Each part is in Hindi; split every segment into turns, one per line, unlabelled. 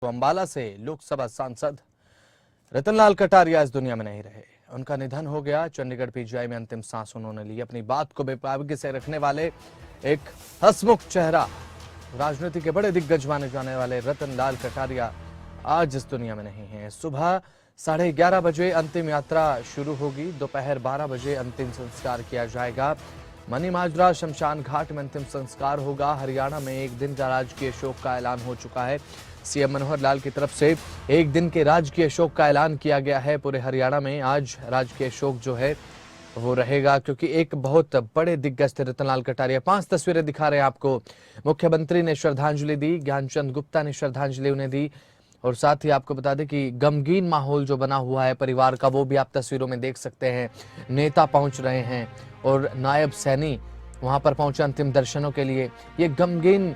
अंबाला से लोकसभा सांसद रतनलाल कटारिया इस दुनिया में नहीं रहे। उनका निधन हो गया। चंडीगढ़ पीजीआई में अंतिम सांस उन्होंने ली। अपनी बात को बेपाबगी से रखने वाले एक हंसमुख चेहरा, राजनीति के बड़े दिग्गज माने जाने वाले रतनलाल कटारिया आज इस दुनिया में नहीं है। सुबह 11:30 बजे अंतिम यात्रा शुरू होगी। दोपहर 12 बजे अंतिम संस्कार किया जाएगा। मनी माजरा शमशान घाट में अंतिम संस्कार होगा। हरियाणा में एक दिन का राजकीय शोक का ऐलान हो चुका है। सीएम मनोहर लाल की तरफ से एक दिन के राजकीय शोक का ऐलान किया गया है। पूरे हरियाणा में आज राजकीय शोक जो है वो रहेगा, क्योंकि एक बहुत बड़े दिग्गज थे रतनलाल कटारिया। 5 तस्वीरें दिखा रहे हैं आपको। मुख्यमंत्री ने श्रद्धांजलि दी, ज्ञानचंद गुप्ता ने श्रद्धांजलि उन्हें दी, और साथ ही आपको बता दें कि गमगीन माहौल जो बना हुआ है परिवार का, वो भी आप तस्वीरों में देख सकते हैं। नेता पहुंच रहे हैं और नायब सैनी वहां पर पहुंचे अंतिम दर्शनों के लिए। ये गमगीन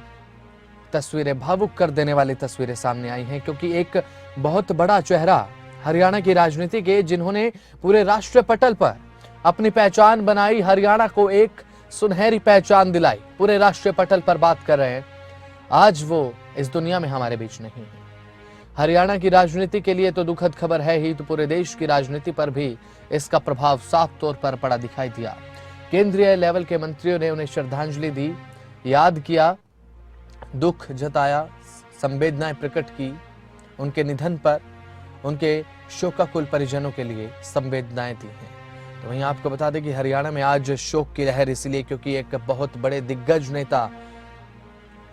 तस्वीरें, भावुक कर देने वाली तस्वीरें सामने आई हैं, क्योंकि एक बहुत बड़ा चेहरा हरियाणा की राजनीति के, जिन्होंने पूरे राष्ट्रीय पटल पर अपनी पहचान बनाई, हरियाणा को एक सुनहरी पहचान दिलाई, पूरे राष्ट्रीय पटल पर बात कर रहे हैं, आज वो इस दुनिया में हमारे बीच नहीं है। हरियाणा की राजनीति के लिए तो दुखद खबर है ही, तो पूरे देश की राजनीति पर भी इसका प्रभाव साफ तौर पर पड़ा दिखाई दिया। केंद्रीय लेवल के मंत्रियों ने उन्हें श्रद्धांजलि दी, याद किया, दुख जताया, संवेदनाएं प्रकट की उनके निधन पर, उनके शोकाकुल परिजनों के लिए संवेदनाएं दी हैं। तो वहीं आपको बता दें कि हरियाणा में आज शोक की लहर इसलिए क्योंकि एक बहुत बड़े दिग्गज नेता,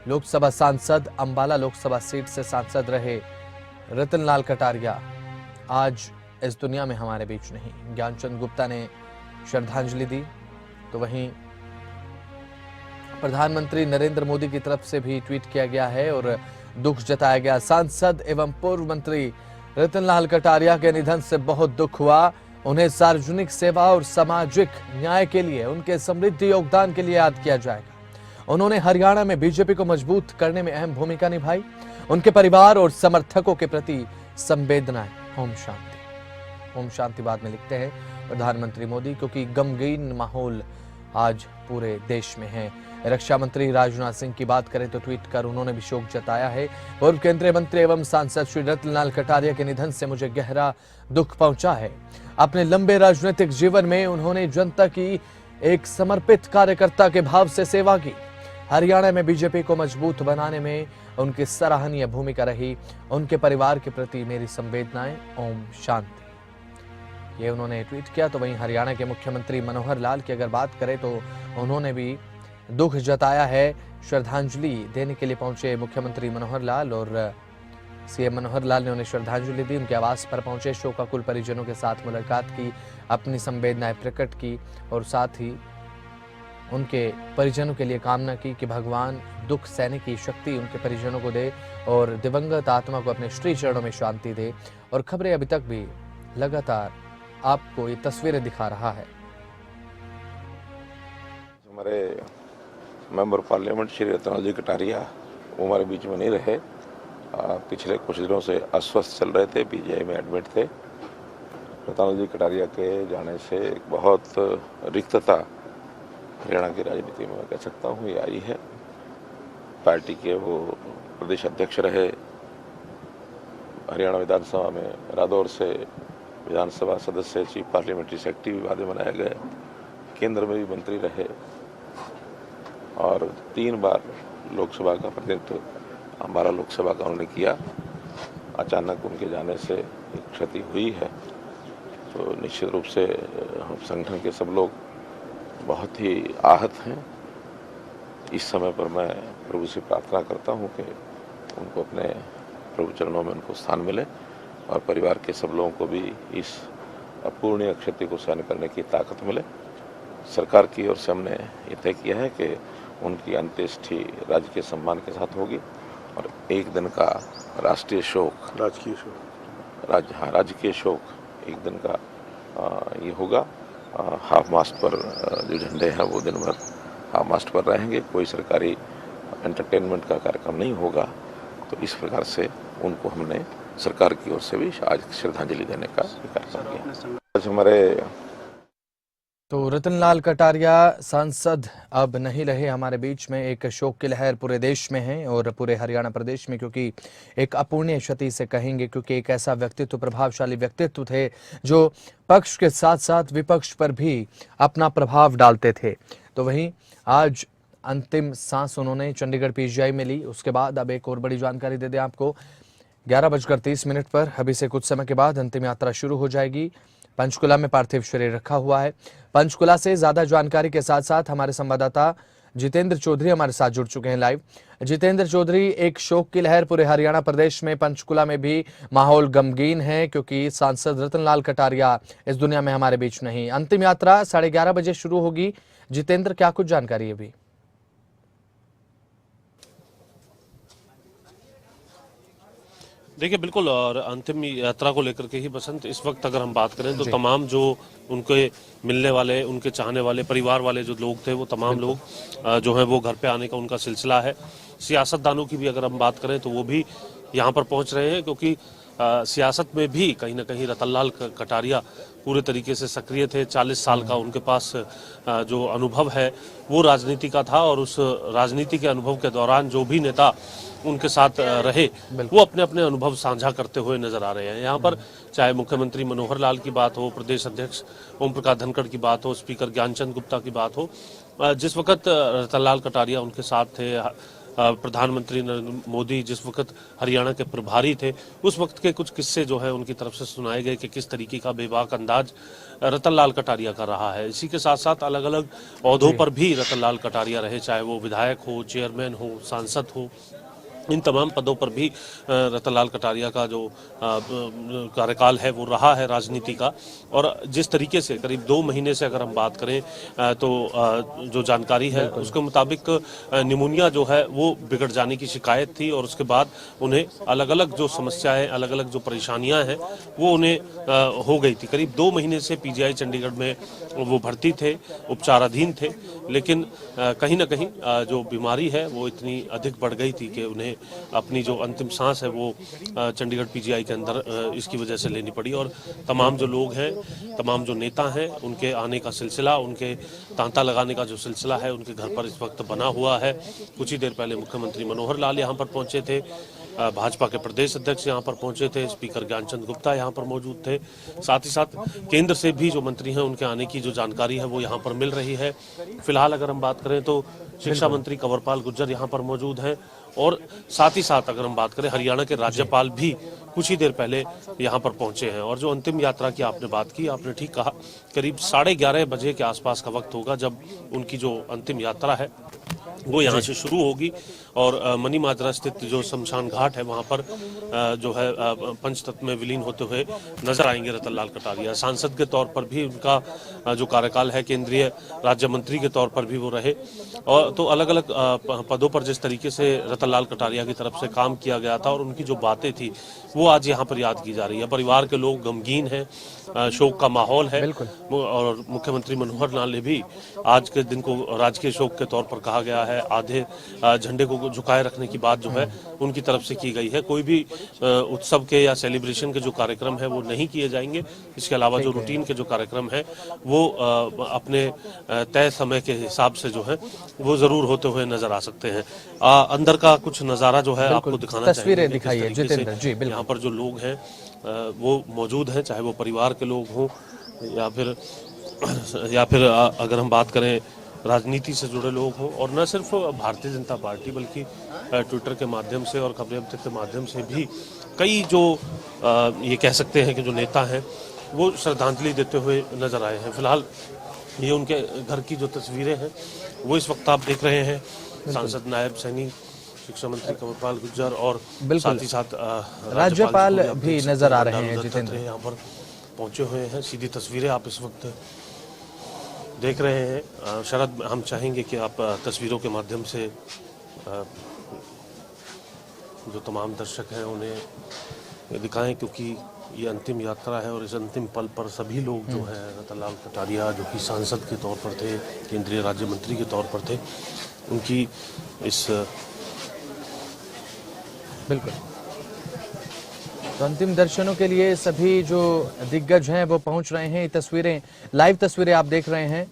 लोकसभा सांसद, अंबाला लोकसभा सीट से सांसद रहे रतनलाल कटारिया आज इस दुनिया में हमारे बीच नहीं। ज्ञानचंद गुप्ता ने श्रद्धांजलि दी, तो वहीं प्रधानमंत्री नरेंद्र मोदी की तरफ से भी ट्वीट किया गया है और दुख जताया गया। सांसद एवं पूर्व मंत्री रतनलाल कटारिया के निधन से बहुत दुख हुआ। उन्हें सार्वजनिक सेवा और सामाजिक न्याय के लिए, उनके समृद्ध योगदान के लिए याद किया जाएगा। उन्होंने हरियाणा में बीजेपी को मजबूत करने में अहम भूमिका निभाई। उनके परिवार और समर्थकों के प्रति संवेदनाएं। ओम शांति। ओम शांति बाद में लिखते हैं प्रधानमंत्री मोदी, क्योंकि गमगीन माहौल आज पूरे देश में है। रक्षा मंत्री राजनाथ सिंह की बात करें तो ट्वीट कर उन्होंने भी शोक जताया है। पूर्व केंद्रीय मंत्री एवं सांसद श्री रतनलाल कटारिया के निधन से मुझे गहरा दुख पहुंचा है। अपने लंबे राजनीतिक जीवन में उन्होंने जनता की एक समर्पित कार्यकर्ता के भाव से सेवा की। हरियाणा में बीजेपी को मजबूत बनाने में उनकी सराहनीय भूमिका रही। उनके परिवार के प्रति मेरी संवेदनाएं। ओम शांति, ये उन्होंने ट्वीट किया। तो वहीं हरियाणा के मुख्यमंत्री मनोहर लाल की अगर बात करें तो उन्होंने भी दुख जताया है। श्रद्धांजलि देने के लिए पहुंचे मुख्यमंत्री मनोहर लाल और सीएम मनोहर लाल ने उन्हें श्रद्धांजलि दी। उनके आवास पर पहुंचे, शोकाकुल परिजनों के साथ मुलाकात की, अपनी संवेदनाएं प्रकट की और साथ ही उनके परिजनों के लिए कामना की कि भगवान दुख सहने की शक्ति उनके परिजनों को दे और दिवंगत आत्मा को अपने श्री चरणों में शांति दे। और खबरें अभी तक भी लगातार आपको ये तस्वीरें दिखा रहा है।
हमारे मेंबर पार्लियामेंट श्री रतनलाल जी कटारिया वो हमारे बीच में नहीं रहे। पिछले कुछ दिनों से अस्वस्थ चल रहे थे, पीजीआई में एडमिट थे। रतनलाल जी कटारिया के जाने से एक बहुत रिक्तता हरियाणा की राजनीति में मैं कह सकता हूँ ये आई है। पार्टी के वो प्रदेश अध्यक्ष रहे, हरियाणा विधानसभा में रादौर से विधानसभा सदस्य, चीफ पार्लियामेंट्री सेक्रेटरी भी बाद में बनाए गए, केंद्र में भी मंत्री रहे और 3 बार लोकसभा का प्रतिनिधित्व अंबाला लोकसभा का उन्होंने किया। अचानक उनके जाने से एक क्षति हुई है, तो निश्चित रूप से हम संगठन के सब लोग बहुत ही आहत हैं। इस समय पर मैं प्रभु से प्रार्थना करता हूं कि उनको अपने प्रभु चरणों में उनको स्थान मिले और परिवार के सब लोगों को भी इस अपूर्णीय क्षति को सहन करने की ताकत मिले। सरकार की ओर से हमने ये तय किया है कि उनकी अंत्येष्टि राजकीय सम्मान के साथ होगी और एक दिन का राष्ट्रीय शोक, राजकीय शोक एक दिन का ये होगा। हाफ मास्ट पर जो झंडे हैं वो दिन भर हाफ मास्ट पर रहेंगे। कोई सरकारी एंटरटेनमेंट का कार्यक्रम नहीं होगा। तो इस प्रकार से उनको हमने सरकार की ओर से भी आज श्रद्धांजलि देने का कार्यक्रम किया। आज हमारे
तो रतनलाल कटारिया सांसद अब नहीं रहे हमारे बीच में। एक शोक की लहर पूरे देश में है और पूरे हरियाणा प्रदेश में, क्योंकि एक अपूर्णीय क्षति से कहेंगे, क्योंकि एक ऐसा व्यक्तित्व, प्रभावशाली व्यक्तित्व थे जो पक्ष के साथ साथ विपक्ष पर भी अपना प्रभाव डालते थे। तो वहीं आज अंतिम सांस उन्होंने चंडीगढ़ पीजीआई में ली। उसके बाद अब एक और बड़ी जानकारी दे दें आपको, 11:30 पर अभी से कुछ समय के बाद अंतिम यात्रा शुरू हो जाएगी। पंचकुला में पार्थिव शरीर रखा हुआ है। पंचकुला से ज्यादा जानकारी के साथ साथ हमारे संवाददाता जितेंद्र चौधरी हमारे साथ जुड़ चुके हैं लाइव। जितेंद्र चौधरी, एक शोक की लहर पूरे हरियाणा प्रदेश में, पंचकुला में भी माहौल गमगीन है, क्योंकि सांसद रतनलाल कटारिया इस दुनिया में हमारे बीच नहीं। अंतिम यात्रा 11:30 बजे शुरू होगी। जितेंद्र, क्या कुछ जानकारी है अभी?
देखिए बिल्कुल, और अंतिम यात्रा को लेकर के ही बसंत, इस वक्त अगर हम बात करें तो तमाम जो उनके मिलने वाले, उनके चाहने वाले, परिवार वाले जो लोग थे, वो तमाम लोग जो हैं वो घर पे आने का उनका सिलसिला है। सियासतदानों की भी अगर हम बात करें तो वो भी यहाँ पर पहुँच रहे हैं, क्योंकि सियासत में भी कहीं ना कहीं रतनलाल कटारिया पूरे तरीके से सक्रिय थे। 40 साल का उनके पास जो अनुभव है वो राजनीति का था, और उस राजनीति के अनुभव के दौरान जो भी नेता उनके साथ रहे वो अपने अपने अनुभव साझा करते हुए नजर आ रहे हैं। यहाँ पर चाहे मुख्यमंत्री मनोहर लाल की बात हो, प्रदेश अध्यक्ष ओम प्रकाश धनखड़ की बात हो, स्पीकर ज्ञानचंद गुप्ता की बात हो, जिस वक्त रतनलाल कटारिया उनके साथ थे, प्रधानमंत्री नरेंद्र मोदी जिस वक्त हरियाणा के प्रभारी थे, उस वक्त के कुछ किस्से जो है उनकी तरफ से सुनाए गए कि किस तरीके का बेबाक अंदाज रतनलाल कटारिया का रहा है। इसी के साथ साथ अलग अलग ओहदों पर भी रतनलाल कटारिया रहे, चाहे वो विधायक हो, चेयरमैन हो, सांसद हो, इन तमाम पदों पर भी रतनलाल कटारिया का जो कार्यकाल है वो रहा है राजनीति का। और जिस तरीके से करीब 2 महीने से अगर हम बात करें तो जो जानकारी है उसके मुताबिक निमोनिया जो है वो बिगड़ जाने की शिकायत थी, और उसके बाद उन्हें अलग अलग जो समस्याएं, अलग अलग जो परेशानियां हैं वो उन्हें हो गई थी। करीब 2 महीने से पीजीआई चंडीगढ़ में वो भर्ती थे, उपचाराधीन थे, लेकिन कहीं ना कहीं जो बीमारी है वो इतनी अधिक बढ़ गई थी कि उन्हें अपनी जो अंतिम सांस है वो चंडीगढ़ पीजीआई के अंदर इसकी वजह से लेनी पड़ी। और तमाम जो लोग हैं, तमाम जो नेता हैं, उनके आने का सिलसिला, उनके तांता लगाने का जो सिलसिला है उनके घर पर इस वक्त बना हुआ है। कुछ ही देर पहले मुख्यमंत्री मनोहर लाल यहाँ पर पहुंचे थे, भाजपा के प्रदेश अध्यक्ष यहाँ पर पहुंचे थे, स्पीकर ज्ञानचंद गुप्ता यहाँ पर मौजूद थे, साथ ही साथ केंद्र से भी जो मंत्री हैं उनके आने की जो जानकारी है वो यहाँ पर मिल रही है। फिलहाल अगर हम बात करें तो शिक्षा मंत्री कंवरपाल गुर्जर यहाँ पर मौजूद हैं, और साथ ही साथ अगर हम बात करें हरियाणा के राज्यपाल भी कुछ ही देर पहले यहाँ पर पहुंचे हैं। और जो अंतिम यात्रा की आपने बात की, आपने ठीक कहा, करीब 11:30 बजे के आसपास का वक्त होगा जब उनकी जो अंतिम यात्रा है वो यहाँ से शुरू होगी, और मनी माजरा स्थित जो शमशान घाट है वहाँ पर जो है पंचतत्व में विलीन होते हुए नजर आएंगे रतनलाल कटारिया। सांसद के तौर पर भी उनका जो कार्यकाल है, केंद्रीय राज्य मंत्री के तौर पर भी वो रहे, और तो अलग अलग पदों पर जिस तरीके से रतनलाल कटारिया की तरफ से काम किया गया था और उनकी जो बातें थी वो आज यहाँ पर याद की जा रही है। परिवार के लोग गमगीन हैं, शोक का माहौल है, और मुख्यमंत्री मनोहर लाल ने भी आज के दिन को राजकीय शोक के तौर पर कहा गया है। आधे झंडे को झुकाए रखने की बात जो है उनकी तरफ से की गई है। कोई भी उत्सव के या सेलिब्रेशन के जो कार्यक्रम है वो नहीं किए जाएंगे। इसके अलावा जो रूटीन के जो कार्यक्रम है वो अपने तय समय के हिसाब से जो है वो जरूर होते हुए नजर आ सकते हैं। अंदर का कुछ नज़ारा जो है आपको दिखाना चाहिए।
तस्वीरें दिखाइए जितेंद्र जी।
यहाँ पर जो लोग हैं वो मौजूद हैं, चाहे वो परिवार के लोग हों या फिर अगर हम बात करें राजनीति से जुड़े लोग हों, और न सिर्फ भारतीय जनता पार्टी बल्कि ट्विटर के माध्यम से और खबरें अब तक के माध्यम से भी कई जो ये कह सकते हैं कि जो नेता हैं वो श्रद्धांजलि देते हुए नजर आए हैं। फिलहाल ये उनके घर की जो तस्वीरें हैं वो इस वक्त आप देख रहे हैं। सांसद, नायब सैनी, शिक्षा मंत्री कंवरपाल गुर्जर और साथ ही साथ
राज्यपाल भी नजर आ रहे हैं। जितेंद्र
यहाँ पर पहुंचे हुए हैं, सीधी तस्वीरें आप इस वक्त देख रहे हैं। शरद, हम चाहेंगे कि आप तस्वीरों के माध्यम से जो तमाम दर्शक हैं उन्हें दिखाएं, क्योंकि ये अंतिम यात्रा है और इस अंतिम पल पर सभी लोग जो हैं, रतनलाल कटारिया जो कि सांसद के तौर पर थे, केंद्रीय राज्य मंत्री के तौर पर थे, उनकी इस
बिल्कुल तो अंतिम दर्शनों के लिए सभी जो दिग्गज हैं वो पहुंच रहे हैं। ये तस्वीरें, लाइव तस्वीरें आप देख रहे हैं।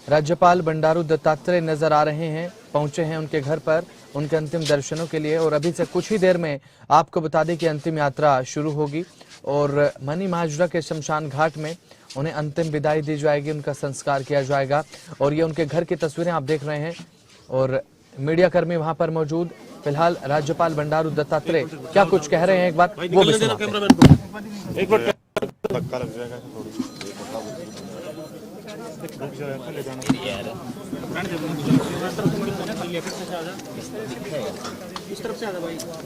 राज्यपाल बंडारू दत्तात्रेय नजर आ रहे हैं, पहुंचे हैं उनके घर पर उनके अंतिम दर्शनों के लिए। और अभी से कुछ ही देर में आपको बता दें कि अंतिम यात्रा शुरू होगी और मनी महाजरा के शमशान घाट में उन्हें अंतिम विदाई दी जाएगी, उनका संस्कार किया जाएगा। और ये उनके घर की तस्वीरें आप देख रहे हैं और मीडिया कर्मी वहां पर मौजूद। फिलहाल राज्यपाल बंडारू दत्तात्रेय क्या कुछ कह रहे हैं, एक बार वो भी सुनाते हैं।
एक बार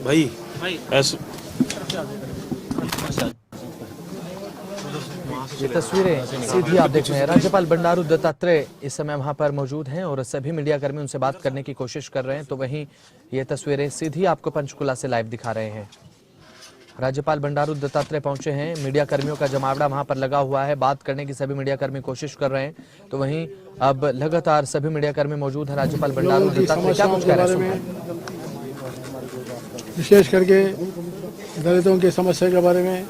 भाई ऐसे
ये तस्वीरें सीधी आप देख रहे हैं। राज्यपाल बंडारू दत्तात्रेय इस समय वहां पर मौजूद हैं और सभी मीडियाकर्मी उनसे बात करने की कोशिश कर रहे हैं। तो वहीं ये तस्वीरें सीधी आपको पंचकुला से लाइव दिखा रहे हैं। राज्यपाल बंडारू दत्तात्रेय पहुंचे हैं, मीडिया कर्मियों का जमावड़ा वहां पर लगा हुआ है, बात करने की सभी मीडिया कर्मी कोशिश कर रहे हैं। तो वहीं अब लगातार सभी मीडिया कर्मी मौजूद हैं। राज्यपाल बंडारू दत्तात्रेय क्या कुछ कह रहे हैं,
विशेष करके दलितों की समस्या के बारे में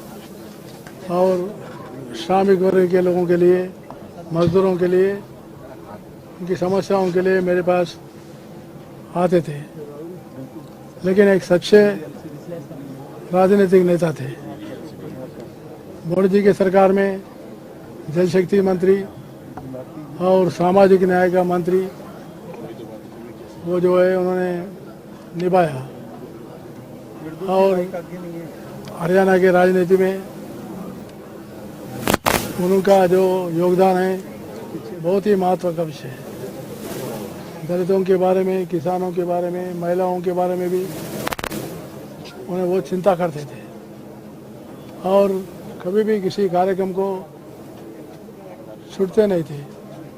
और श्रमिक वर्ग के लोगों के लिए, मजदूरों के लिए, उनकी समस्याओं के लिए मेरे पास आते थे। लेकिन एक सच्चे राजनीतिक नेता थे। मोदी जी की सरकार में जल शक्ति मंत्री और सामाजिक न्याय का मंत्री वो जो है उन्होंने निभाया। और हरियाणा की राजनीति में उनका जो योगदान है बहुत ही महत्व का विषय है। दलितों के बारे में, किसानों के बारे में, महिलाओं के बारे में भी उन्हें वो चिंता करते थे और कभी भी किसी कार्यक्रम को छूटते नहीं थे।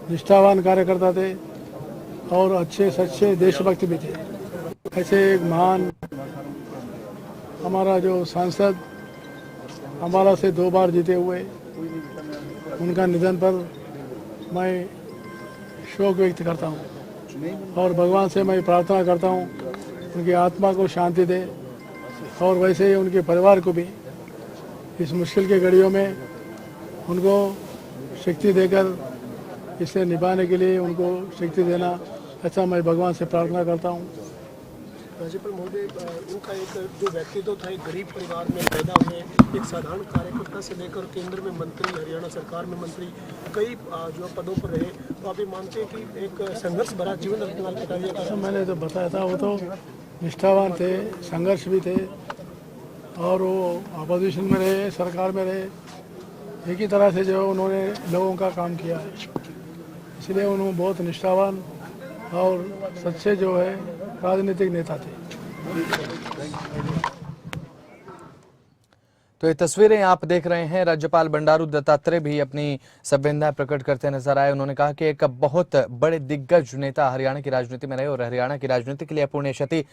निष्ठावान कार्यकर्ता थे और अच्छे सच्चे देशभक्त भी थे। ऐसे एक महान हमारा जो सांसद हमारा से 2 बार जीते हुए, उनका निधन पर मैं शोक व्यक्त करता हूं और भगवान से मैं प्रार्थना करता हूं उनकी आत्मा को शांति दे और वैसे ही उनके परिवार को भी इस मुश्किल के घड़ियों में उनको शक्ति देकर इसे निभाने के लिए उनको शक्ति देना, ऐसा मैं भगवान से प्रार्थना करता हूं।
राज्यपाल महोदय, उनका एक जो व्यक्तित्व था, एक गरीब परिवार में पैदा हुए, एक साधारण कार्यकर्ता से लेकर केंद्र में मंत्री, हरियाणा सरकार में मंत्री, कई जो पदों पर रहे। तो आप ये मानते हैं कि एक संघर्ष भरा जीवन रतनलाल कटारिया का?
मैंने तो बताया था, वो तो निष्ठावान थे, संघर्ष भी थे और वो अपोजिशन में रहे, सरकार में रहे। एक ही तरह से जो उन्होंने लोगों का काम किया है, इसलिए उन्होंने बहुत निष्ठावान और सच्चे जो है राजनीतिक नेता थे।
तो ये तस्वीरें आप देख रहे हैं। राज्यपाल बंडारू दत्तात्रेय भी अपनी संवेदना प्रकट करते नजर आए। उन्होंने कहा कि एक बहुत बड़े दिग्गज नेता हरियाणा की राजनीति में रहे और हरियाणा की राजनीति के लिए अपूर्णीय क्षति।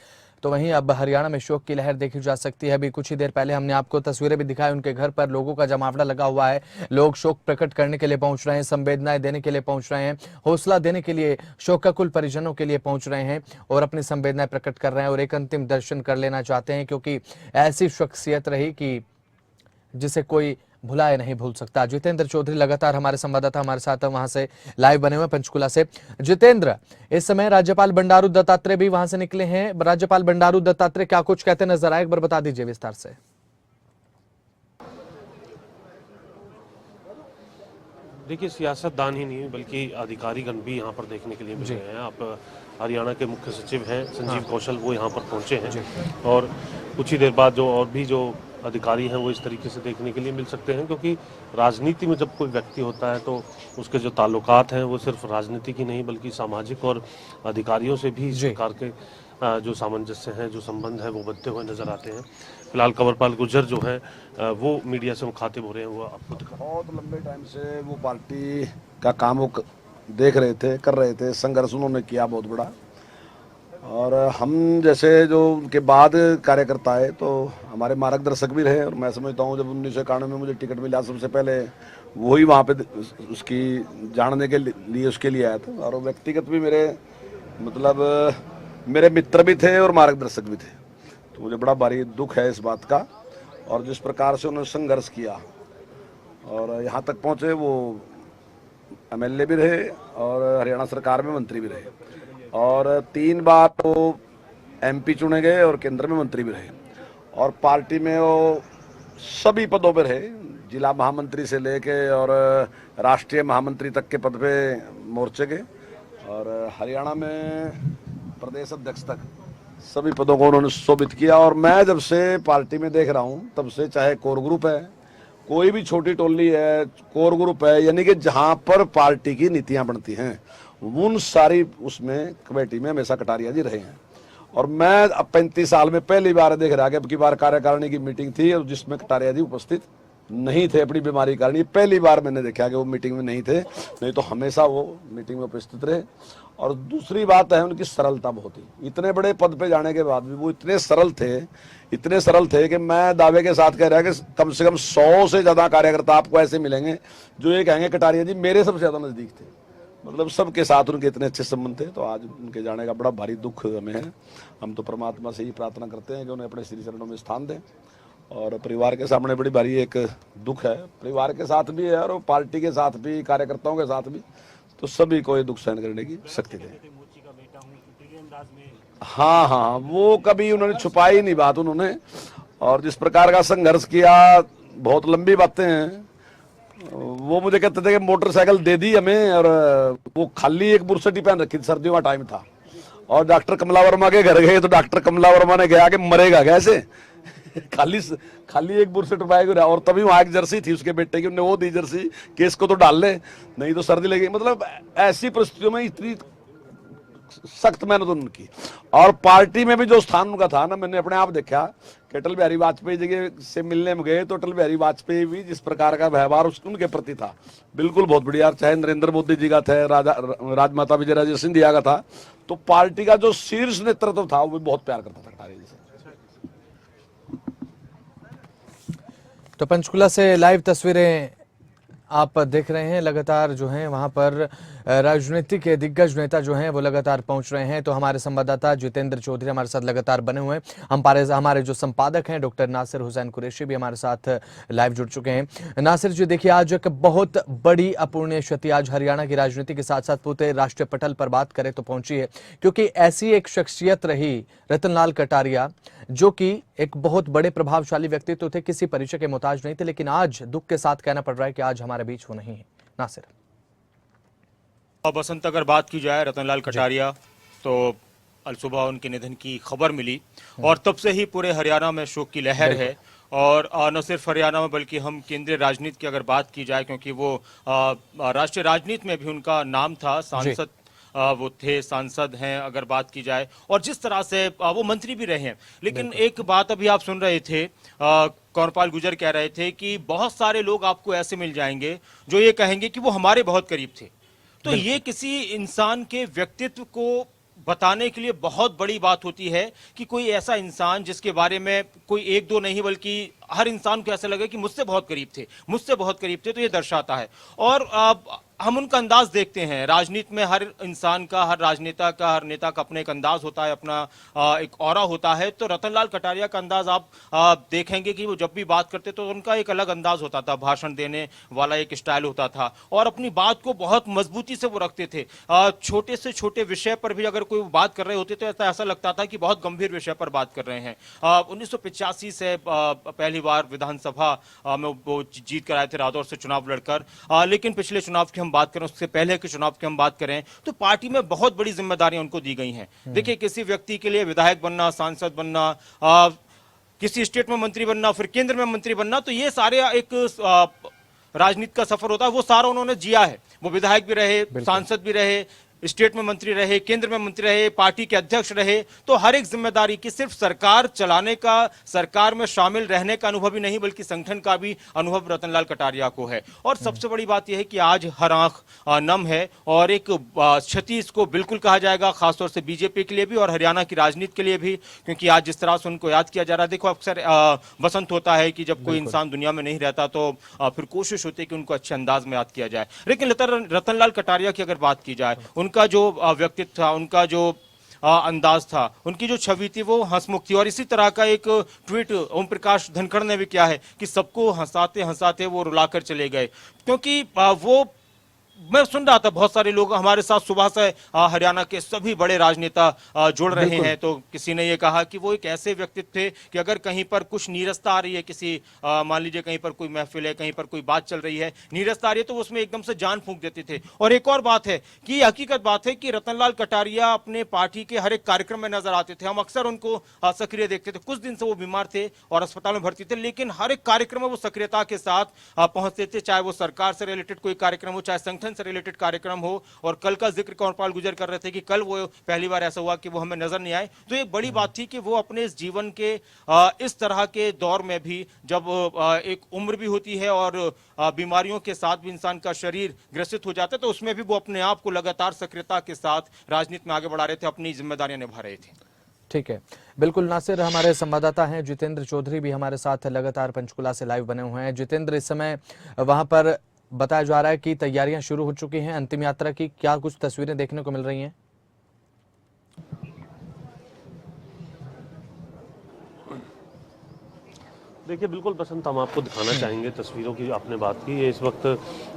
तो वहीं अब हरियाणा में शोक की लहर देखी जा सकती है। अभी कुछ ही देर पहले हमने आपको तस्वीरें भी दिखाई, उनके घर पर लोगों का जमावड़ा लगा हुआ है। लोग शोक प्रकट करने के लिए पहुंच रहे हैं, संवेदनाएं देने के लिए पहुंच रहे हैं, हौसला देने के लिए शोकाकुल परिजनों के लिए पहुंच रहे हैं और अपनी संवेदनाएं प्रकट कर रहे हैं और एक अंतिम दर्शन कर लेना चाहते हैं, क्योंकि ऐसी शख्सियत रही कि जिसे कोई भुलाए नहीं भूल सकता। जितेंद्र चौधरी लगातार हमारे संवाददाता हमारे साथ वहां से लाइव बने हुए पंचकुला से। जितेंद्र, इस समय राज्यपाल बंडारू दत्तात्रेय भी वहां से निकले हैं। राज्यपाल बंडारू दत्तात्रेय क्या कुछ कहते नजर आए, एक बार बता दीजिए विस्तार से।
देखिए, सियासतदान ही नहीं बल्कि अधिकारीगण भी यहाँ पर देखने के लिए मिल रहे हैं। आप हरियाणा के मुख्य सचिव हैं संजीव कौशल, वो यहाँ पर पहुंचे हैं और कुछ ही देर बाद जो और भी जो अधिकारी हैं वो इस तरीके से देखने के लिए मिल सकते हैं, क्योंकि राजनीति में जब कोई व्यक्ति होता है तो उसके जो ताल्लुकात हैं वो सिर्फ राजनीति की नहीं बल्कि सामाजिक और अधिकारियों से भी इस प्रकार के जो सामंजस्य हैं, जो संबंध है वो बनते हुए नजर आते हैं। फिलहाल कंवरपाल गुर्जर जो है वो मीडिया से मुखातिब हो रहे हैं। वो आपको
बहुत लंबे टाइम से वो पार्टी का काम वो देख रहे थे, कर रहे थे, संघर्ष उन्होंने किया बहुत बड़ा। और हम जैसे जो उनके बाद कार्यकर्ता है तो हमारे मार्गदर्शक भी रहे। और मैं समझता हूँ जब 1991 में मुझे टिकट मिला, सबसे पहले वही वहाँ पे उसकी जानने के लिए उसके लिए आया था। और व्यक्तिगत भी मेरे मतलब मेरे मित्र भी थे और मार्गदर्शक भी थे। तो मुझे बड़ा भारी दुख है इस बात का। और जिस प्रकार से उन्होंने संघर्ष किया और यहाँ तक पहुँचे, वो एमएलए भी रहे और हरियाणा सरकार में मंत्री भी रहे और 3 बार वो एमपी चुने गए और केंद्र में मंत्री भी रहे और पार्टी में वो सभी पदों पर रहे, जिला महामंत्री से लेके और राष्ट्रीय महामंत्री तक के पद पे मोर्चे के और हरियाणा में प्रदेश अध्यक्ष तक सभी पदों को उन्होंने शोभित किया। और मैं जब से पार्टी में देख रहा हूँ तब से, चाहे कोर ग्रुप है, कोई भी छोटी टोली है, कोर ग्रुप है, यानी कि जहां पर पार्टी की नीतियां बनती हैं उन सारी उसमें कमेटी में हमेशा कटारिया जी रहे हैं। और मैं अब 35 साल में पहली बार देख रहा कि अब की बार कार्यकारिणी की मीटिंग थी और जिसमें कटारिया जी उपस्थित नहीं थे अपनी बीमारी के कारण। ये पहली बार मैंने देखा कि वो मीटिंग में नहीं थे, नहीं तो हमेशा वो मीटिंग में उपस्थित रहे। और दूसरी बात है उनकी सरलता बहुत ही, इतने बड़े पद पे जाने के बाद भी वो इतने सरल थे कि मैं दावे के साथ कह रहा कि कम से कम 100 से ज्यादा कार्यकर्ता आपको ऐसे मिलेंगे जो ये कहेंगे कटारिया जी मेरे सबसे ज्यादा नजदीक थे, मतलब सबके साथ उनके इतने अच्छे संबंध थे। तो आज उनके जाने का बड़ा भारी दुख हमें है। हम तो परमात्मा से ही प्रार्थना करते हैं कि उन्हें अपने श्री चरणों में स्थान दें। और परिवार के सामने बड़ी भारी एक दुख है, परिवार के साथ भी है और पार्टी के साथ भी, कार्यकर्ताओं के साथ भी, तो सभी को ये दुख सहन करने की शक्ति दे। हाँ, वो कभी उन्होंने छुपाई नहीं बात उन्होंने, और जिस प्रकार का संघर्ष किया, बहुत लंबी बातें हैं। वो मुझे कहते थे कि मोटरसाइकिल दे दी हमें और वो खाली एक बुरसटी पहन रखी थी, सर्दियों का टाइम था और डॉक्टर कमला वर्मा के घर गए तो डॉक्टर कमला वर्मा ने कहा कि मरेगा कैसे खाली एक बुरसट पाएगा। और तभी वहां एक जर्सी थी उसके बेटे की, उन्होंने वो दी जर्सी कि इसको तो डाल ले नहीं तो सर्दी लगेगी। मतलब ऐसी परिस्थितियों में इतनी सख्त मेहनत उनकी। और पार्टी में भी जो स्थान उनका था ना, मैंने अपने आप देखा कि अटल बिहारी वाजपेयी जगह से मिलने में गए तो अटल बिहारी वाजपेयी भी जिस प्रकार का व्यवहार उनके प्रति था बिल्कुल बहुत बढ़िया। चाहे नरेंद्र मोदी जी का था, राजमाता विजयराजे सिंधिया का था, तो पार्टी का जो शीर्ष नेतृत्व था वो बहुत प्यार करता था कटारिया जी से।
तो पंचकुला से लाइव तस्वीरें आप देख रहे हैं, लगातार जो हैं वहां पर राजनीति के दिग्गज नेता जो हैं वो लगातार पहुंच रहे हैं। तो हमारे संवाददाता जितेंद्र चौधरी हमारे साथ लगातार बने हुए हैं। हमारे जो संपादक हैं डॉक्टर नासिर हुसैन कुरैशी भी हमारे साथ लाइव जुड़ चुके हैं। नासिर जी, देखिए आज एक बहुत बड़ी अपूर्णीय क्षति आज हरियाणा की राजनीति के साथ साथ पूरे राष्ट्रीय पटल पर बात करें तो पहुंची है, क्योंकि ऐसी एक शख्सियत रही रतनलाल कटारिया जो कि एक बहुत बड़े प्रभावशाली व्यक्तित्व थे, किसी परिचय के मोहताज नहीं थे, लेकिन आज दुख के साथ कहना पड़ रहा है कि आज हमारे बीच वो नहीं है। नासिर,
बसंत, अगर बात की जाए रतनलाल कटारिया तो अल सुबह उनके निधन की खबर मिली और तब से ही पूरे हरियाणा में शोक की लहर है। और न सिर्फ हरियाणा में बल्कि हम केंद्रीय राजनीति की अगर बात की जाए, क्योंकि वो राष्ट्रीय राजनीति में भी उनका नाम था, सांसद वो थे, सांसद हैं अगर बात की जाए, और जिस तरह से वो मंत्री भी रहे हैं। लेकिन एक बात अभी आप सुन रहे थे, कंवरपाल गुर्जर कह रहे थे कि बहुत सारे लोग आपको ऐसे मिल जाएंगे जो ये कहेंगे कि वो हमारे बहुत करीब थे। तो ये किसी इंसान के व्यक्तित्व को बताने के लिए बहुत बड़ी बात होती है कि कोई ऐसा इंसान जिसके बारे में कोई एक दो नहीं बल्कि हर इंसान को ऐसा लगे कि मुझसे बहुत करीब थे, तो ये दर्शाता है। और हम उनका अंदाज देखते हैं राजनीति में, हर इंसान का, हर राजनेता का, हर नेता का अपना एक अंदाज होता है, अपना एक ऑरा होता है। तो रतनलाल कटारिया का अंदाज आप देखेंगे कि वो जब भी बात करते तो उनका एक अलग अंदाज होता था, भाषण देने वाला एक स्टाइल होता था और अपनी बात को बहुत मजबूती से वो रखते थे। छोटे से छोटे विषय पर भी अगर कोई बात कर रहे होते तो ऐसा लगता था कि बहुत गंभीर विषय पर बात कर रहे हैं। 1985 से पहली बार विधानसभा में वो जीत कर आए थे रादौर से चुनाव लड़कर, लेकिन पिछले चुनाव की बात करें, उससे पहले के चुनाव की हम बात करें तो पार्टी में बहुत बड़ी जिम्मेदारियां उनको दी गई हैं। देखिए, किसी व्यक्ति के लिए विधायक बनना, सांसद बनना, किसी स्टेट में मंत्री बनना, फिर केंद्र में मंत्री बनना, तो ये सारे एक राजनीति का सफर होता है, वो सारा उन्होंने जिया है। वो विधायक भी रहे, सांसद भी रहे, स्टेट में मंत्री रहे, केंद्र में मंत्री रहे, पार्टी के अध्यक्ष रहे। तो हर एक जिम्मेदारी की सिर्फ सरकार चलाने का, सरकार में शामिल रहने का अनुभव ही नहीं बल्कि संगठन का भी अनुभव रतनलाल कटारिया को है। और सबसे बड़ी बात यह है कि आज हर आंख नम है और एक क्षति इसको बिल्कुल कहा जाएगा, खासतौर से बीजेपी के लिए भी और हरियाणा की राजनीति के लिए भी, क्योंकि आज जिस तरह से उनको याद किया जा रहा है। देखो, अक्सर बसंत होता है कि जब कोई इंसान दुनिया में नहीं रहता तो फिर कोशिश होती है कि उनको अच्छे अंदाज में याद किया जाए। लेकिन रतनलाल कटारिया की अगर बात की जाए, उनका जो व्यक्तित्व था, उनका जो अंदाज था, उनकी जो छवि थी वो हंसमुख थी। और इसी तरह का एक ट्वीट ओम प्रकाश धनखड़ ने भी किया है कि सबको हंसाते हंसाते वो रुलाकर चले गए, क्योंकि वो मैं सुन रहा था बहुत सारे लोग हमारे साथ सुबह से हरियाणा के सभी बड़े राजनेता जुड़ रहे हैं, तो किसी ने ये कहा कि वो एक ऐसे व्यक्तित्व थे कि अगर कहीं पर कुछ नीरसता आ रही है, किसी मान लीजिए कहीं पर कोई महफिल है, कहीं पर कोई बात चल रही है, नीरसता आ रही है, तो वो उसमें एकदम से जान फूंक देते थे। और एक और बात है कि हकीकत बात है कि रतनलाल कटारिया अपने पार्टी के हर एक कार्यक्रम में नजर आते थे, हम अक्सर उनको सक्रिय देखते थे। कुछ दिन से वो बीमार थे और अस्पताल में भर्ती थे, लेकिन हर एक कार्यक्रम में वो सक्रियता के साथ पहुंचते थे, चाहे वो सरकार से रिलेटेड कोई कार्यक्रम हो, चाहे संगठन से रिलेटेड कार्यक्रम हो। और कल का जिक्र कंवरपाल गुर्जर कर रहे थे कि कल वो पहली बार ऐसा हुआ कि वो हमें नजर नहीं आए, तो एक बड़ी बात थी कि वो अपने इस जीवन के इस तरह के दौर में भी, जब एक उम्र भी होती है और बीमारियों के साथ भी इंसान का शरीर ग्रसित हो जाता है, तो उसमें भी वो अपने आप को लगातार सक्रियता के साथ राजनीति में आगे बढ़ा रहे थे, अपनी जिम्मेदारियां निभा रहे थे।
ठीक है, बिल्कुल नासिर, हमारे संवाददाता हैं जितेंद्र चौधरी भी हमारे साथ लगातार पंचकुला से लाइव बने हुए हैं। जितेंद्र, इस समय वहां पर बताया जा रहा है कि तैयारियां शुरू हो चुकी हैं अंतिम यात्रा की, क्या कुछ तस्वीरें देखने को मिल रही हैं?
देखिए बिल्कुल बसंत, हम आपको दिखाना चाहेंगे तस्वीरों की, आपने बात की, ये इस वक्त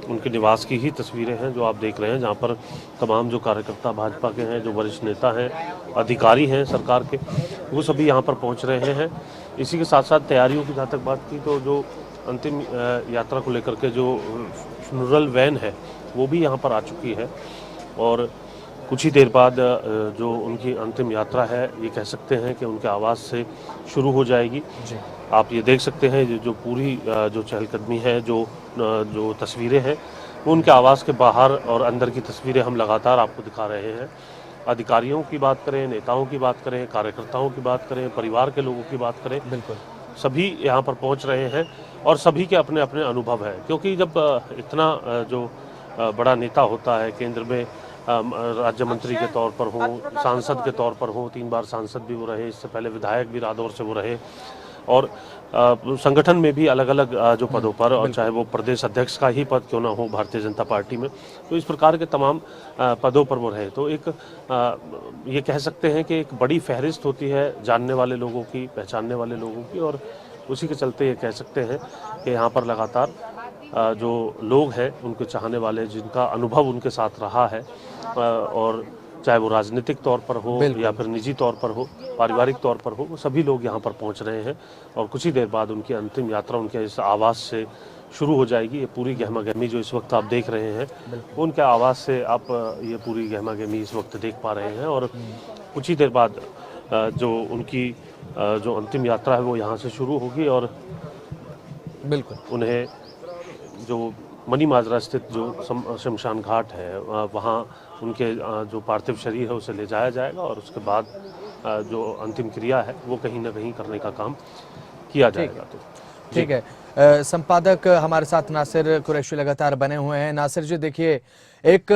उनके निवास की ही तस्वीरें हैं जो आप देख रहे हैं, जहां पर तमाम जो कार्यकर्ता भाजपा के हैं, जो वरिष्ठ नेता हैं, अधिकारी हैं सरकार के, वो सभी यहां पर पहुंच रहे हैं। इसी के साथ साथ तैयारियों की जहाँ तक बात की, तो जो अंतिम यात्रा को लेकर के जो फ्यूनरल वैन है वो भी यहाँ पर आ चुकी है, और कुछ ही देर बाद जो उनकी अंतिम यात्रा है, ये कह सकते हैं कि उनके आवास से शुरू हो जाएगी। आप ये देख सकते हैं जो पूरी जो चहलकदमी है, जो तस्वीरें हैं, वो उनके आवास के बाहर और अंदर की तस्वीरें हम लगातार आपको दिखा रहे हैं। अधिकारियों की बात करें, नेताओं की बात करें, कार्यकर्ताओं की बात करें, परिवार के लोगों की बात करें,
बिल्कुल
सभी यहाँ पर पहुँच रहे हैं और सभी के अपने अपने अनुभव है। क्योंकि जब इतना जो बड़ा नेता होता है, केंद्र में राज्य मंत्री के तौर पर हो, सांसद के तौर पर हो, 3 बार सांसद भी वो रहे, इससे पहले विधायक भी रादौर से वो रहे, और संगठन में भी अलग अलग जो पदों पर, और चाहे वो प्रदेश अध्यक्ष का ही पद क्यों ना हो भारतीय जनता पार्टी में, तो इस प्रकार के तमाम पदों पर वो रहे। तो एक ये कह सकते हैं कि एक बड़ी फहरिस्त होती है जानने वाले लोगों की, पहचानने वाले लोगों की, और उसी के चलते ये कह सकते हैं कि यहाँ पर लगातार जो लोग हैं, उनके चाहने वाले, जिनका अनुभव उनके साथ रहा है, और चाहे वो राजनीतिक तौर पर हो या फिर निजी तौर पर हो, पारिवारिक तौर पर हो, वो सभी लोग यहाँ पर पहुँच रहे हैं। और कुछ ही देर बाद उनकी अंतिम यात्रा उनके इस आवास से शुरू हो जाएगी। ये पूरी गहमा-गहमी जो इस वक्त आप देख रहे हैं, उनके आवास से आप ये पूरी गहमा-गहमी इस वक्त देख पा रहे हैं। और कुछ ही देर बाद जो उनकी जो अंतिम यात्रा है वो यहाँ से शुरू होगी, और
बिल्कुल
उन्हें जो मनी माजरा स्थित जो शमशान घाट है, वहाँ उनके जो पार्थिव शरीर है उसे ले जाया जाएगा, और उसके बाद जो अंतिम क्रिया है वो कहीं ना कहीं करने का काम किया जाएगा। तो
ठीक है, संपादक हमारे साथ नासिर कुरैशी लगातार बने हुए हैं। नासिर जी, देखिए, एक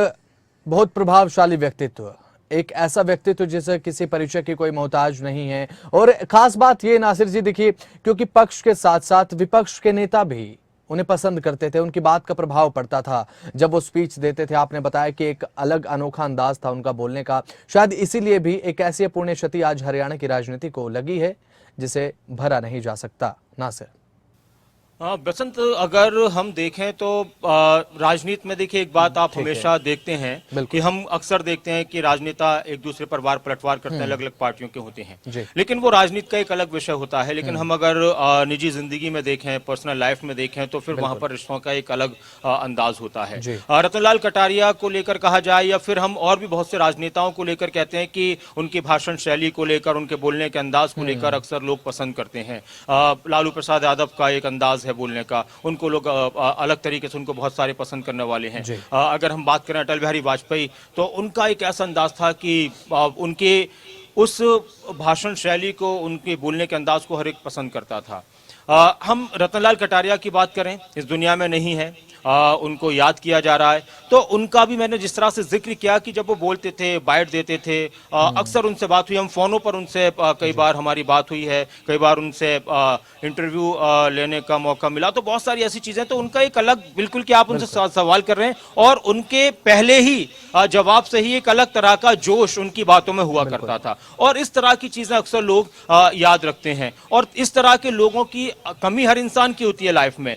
बहुत प्रभावशाली व्यक्तित्व, एक ऐसा व्यक्तित्व जिसे किसी परिचय की कोई मोहताज नहीं है, और खास बात ये नासिर जी, देखिए, क्योंकि पक्ष के साथ साथ विपक्ष के नेता भी उन्हें पसंद करते थे, उनकी बात का प्रभाव पड़ता था जब वो स्पीच देते थे। आपने बताया कि एक अलग अनोखा अंदाज था उनका बोलने का, शायद इसीलिए भी एक ऐसी अपूर्णीय क्षति आज हरियाणा की राजनीति को लगी है जिसे भरा नहीं जा सकता। नासिर,
बसंत, अगर हम देखें तो राजनीति में देखिए एक बात आप हमेशा देखते हैं कि हम अक्सर देखते हैं कि राजनेता एक दूसरे पर वार पलटवार करते हैं, अलग अलग पार्टियों के होते हैं, लेकिन वो राजनीति का एक अलग विषय होता है। लेकिन हम अगर निजी जिंदगी में देखें, पर्सनल लाइफ में देखें, तो फिर वहां पर रिश्तों का एक अलग अंदाज होता है। रतनलाल कटारिया को लेकर कहा जाए, या फिर हम और भी बहुत से राजनेताओं को लेकर कहते हैं कि उनकी भाषण शैली को लेकर, उनके बोलने के अंदाज को लेकर अक्सर लोग पसंद करते हैं। लालू प्रसाद यादव का एक अंदाज है बोलने का, उनको लोग अलग तरीके से, उनको बहुत सारे पसंद करने वाले हैं। अगर हम बात करें अटल बिहारी वाजपेयी, तो उनका एक ऐसा अंदाज था कि उनके उस भाषण शैली को, उनके बोलने के अंदाज को हर एक पसंद करता था। हम रतनलाल कटारिया की बात करें, इस दुनिया में नहीं है, उनको याद किया जा रहा है। तो उनका भी मैंने जिस तरह से जिक्र किया कि जब वो बोलते थे, बाइट देते थे, अक्सर उनसे बात हुई, हम फोनों पर उनसे कई बार हमारी बात हुई है, कई बार उनसे इंटरव्यू लेने का मौका मिला। तो बहुत सारी ऐसी चीजें, तो उनका एक अलग, बिल्कुल कि आप उनसे सवाल कर रहे हैं और उनके पहले ही जवाब से ही एक अलग तरह का जोश उनकी बातों में हुआ करता था। और इस तरह की चीजें अक्सर लोग याद रखते हैं। और इस तरह के लोगों की कमी हर इंसान की होती है लाइफ में,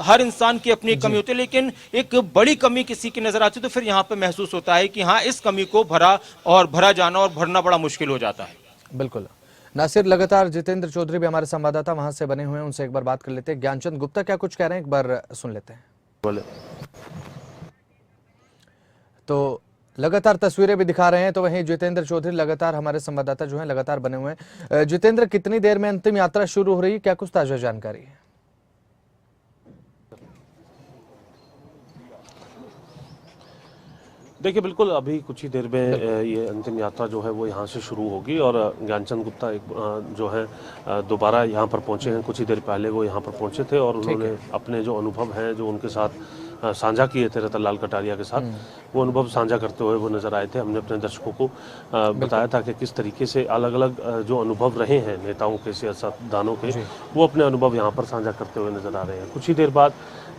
हर इंसान की अपनी कमी होती है, लेकिन एक बड़ी कमी किसी की नजर आती है तो फिर यहाँ पे महसूस होता है कि हाँ, इस कमी को भरा जाना और भरना बड़ा मुश्किल हो जाता है।
बिल्कुल नासिर, लगातार जितेंद्र चौधरी भी हमारे संवाददाता वहां से बने हुए हैं, उनसे एक बार बात कर लेते हैं। ज्ञानचंद गुप्ता क्या कुछ कह रहे हैं, एक बार सुन लेते हैं।
बोले
तो लगातार तस्वीरें भी दिखा रहे हैं, तो वहीं जितेंद्र चौधरी लगातार हमारे संवाददाता जो हैं लगातार बने हुए हैं। जितेंद्र, कितनी देर में अंतिम यात्रा शुरू हो रही है, क्या कुछ ताजा जानकारी है?
देखिए, बिल्कुल अभी कुछ ही देर में ये अंतिम यात्रा जो है वो यहाँ से शुरू होगी और ज्ञानचंद गुप्ता जो है दोबारा यहाँ पर पहुँचे हैं। कुछ ही देर पहले वो यहाँ पर पहुँचे थे और उन्होंने अपने जो अनुभव हैं जो उनके साथ साझा किए थे रतनलाल कटारिया के साथ, वो अनुभव साझा करते हुए वो नजर आए थे। हमने अपने दर्शकों को बताया था कि किस तरीके से अलग अलग जो अनुभव रहे हैं नेताओं के, सियासतदानों के, वो अपने अनुभव यहाँ पर साझा करते हुए नजर आ रहे हैं। कुछ ही देर बाद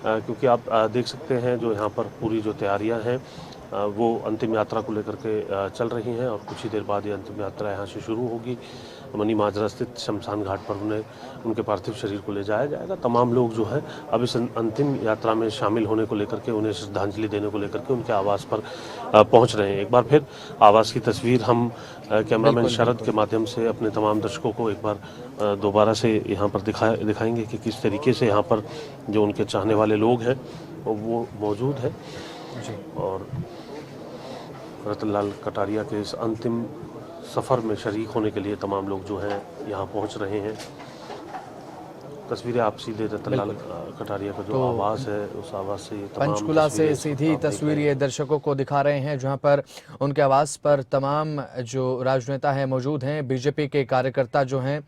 क्योंकि आप देख सकते हैं जो यहाँ पर पूरी जो तैयारियाँ हैं वो अंतिम यात्रा को लेकर के चल रही हैं और कुछ ही देर बाद ये अंतिम यात्रा यहाँ से शुरू होगी। मनी माजरा स्थित शमशान घाट पर उनके पार्थिव शरीर को ले जाया जाएगा। तमाम लोग जो है अब इस अंतिम यात्रा में शामिल होने को लेकर के, उन्हें श्रद्धांजलि देने को लेकर के उनके आवास पर पहुँच रहे हैं। एक बार फिर आवास की तस्वीर हम कैमरामैन शरद के माध्यम से अपने तमाम दर्शकों को एक बार दोबारा से यहाँ पर दिखाएंगे कि किस तरीके से यहाँ पर जो उनके चाहने वाले लोग हैं वो मौजूद है। और रतनलाल कटारिया के इस अंतिम सफ़र में शरीक होने के लिए तमाम लोग जो हैं यहाँ पहुँच रहे हैं। तस्वीरें आप सीधे रतनलाल कटारिया का जो आवास है उस आवास से,
पंचकुला से सीधी तस्वीर ये दर्शकों को दिखा रहे हैं, जहां पर उनके आवास पर तमाम जो राजनेता हैं मौजूद हैं, बीजेपी के कार्यकर्ता जो हैं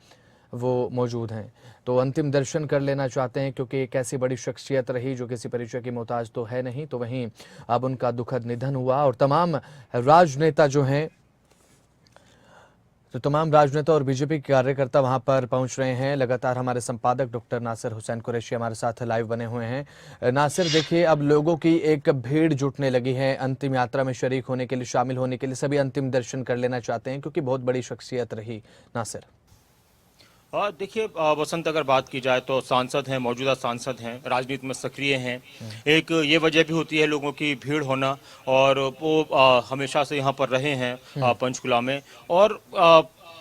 वो मौजूद हैं। तो अंतिम दर्शन कर लेना चाहते हैं क्योंकि एक ऐसी बड़ी शख्सियत रही जो किसी परिचय की मोहताज तो है नहीं। तो वहीं अब उनका दुखद निधन हुआ और तमाम राजनेता जो हैं, तो तमाम राजनेता और बीजेपी के कार्यकर्ता वहां पर पहुंच रहे हैं। लगातार हमारे संपादक डॉक्टर नासिर हुसैन कुरैशी हमारे साथ लाइव बने हुए हैं। नासिर, देखिए अब लोगों की एक भीड़ जुटने लगी है अंतिम यात्रा में शरीक होने के लिए, शामिल होने के लिए। सभी अंतिम दर्शन कर लेना चाहते हैं क्योंकि बहुत बड़ी शख्सियत रही। नासिर,
देखिए वसंत, अगर बात की जाए तो सांसद हैं, मौजूदा सांसद हैं, राजनीति में सक्रिय हैं। एक ये वजह भी होती है लोगों की भीड़ होना, और वो हमेशा से यहाँ पर रहे हैं पंचकुला में। और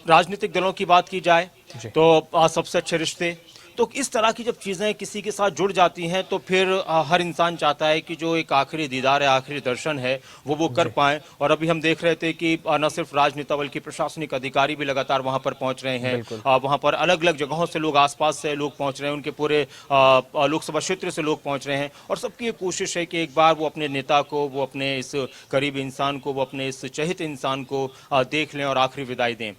राजनीतिक दलों की बात की जाए तो सबसे अच्छे रिश्ते, तो इस तरह की जब चीज़ें किसी के साथ जुड़ जाती हैं तो फिर हर इंसान चाहता है कि जो एक आखिरी दीदार है, आखिरी दर्शन है, वो कर पाएं। और अभी हम देख रहे थे कि न सिर्फ राजनेता बल्कि प्रशासनिक अधिकारी भी लगातार वहां पर पहुंच रहे हैं। वहां पर अलग अलग जगहों से लोग, आसपास से लोग पहुंच रहे हैं, उनके पूरे लोकसभा क्षेत्र से लोग पहुंच रहे हैं। और सबकी ये कोशिश है कि एक बार वो अपने नेता को, वो अपने इस करीबी इंसान को, वो अपने इस चहित इंसान को देख लें और आखिरी विदाई दें।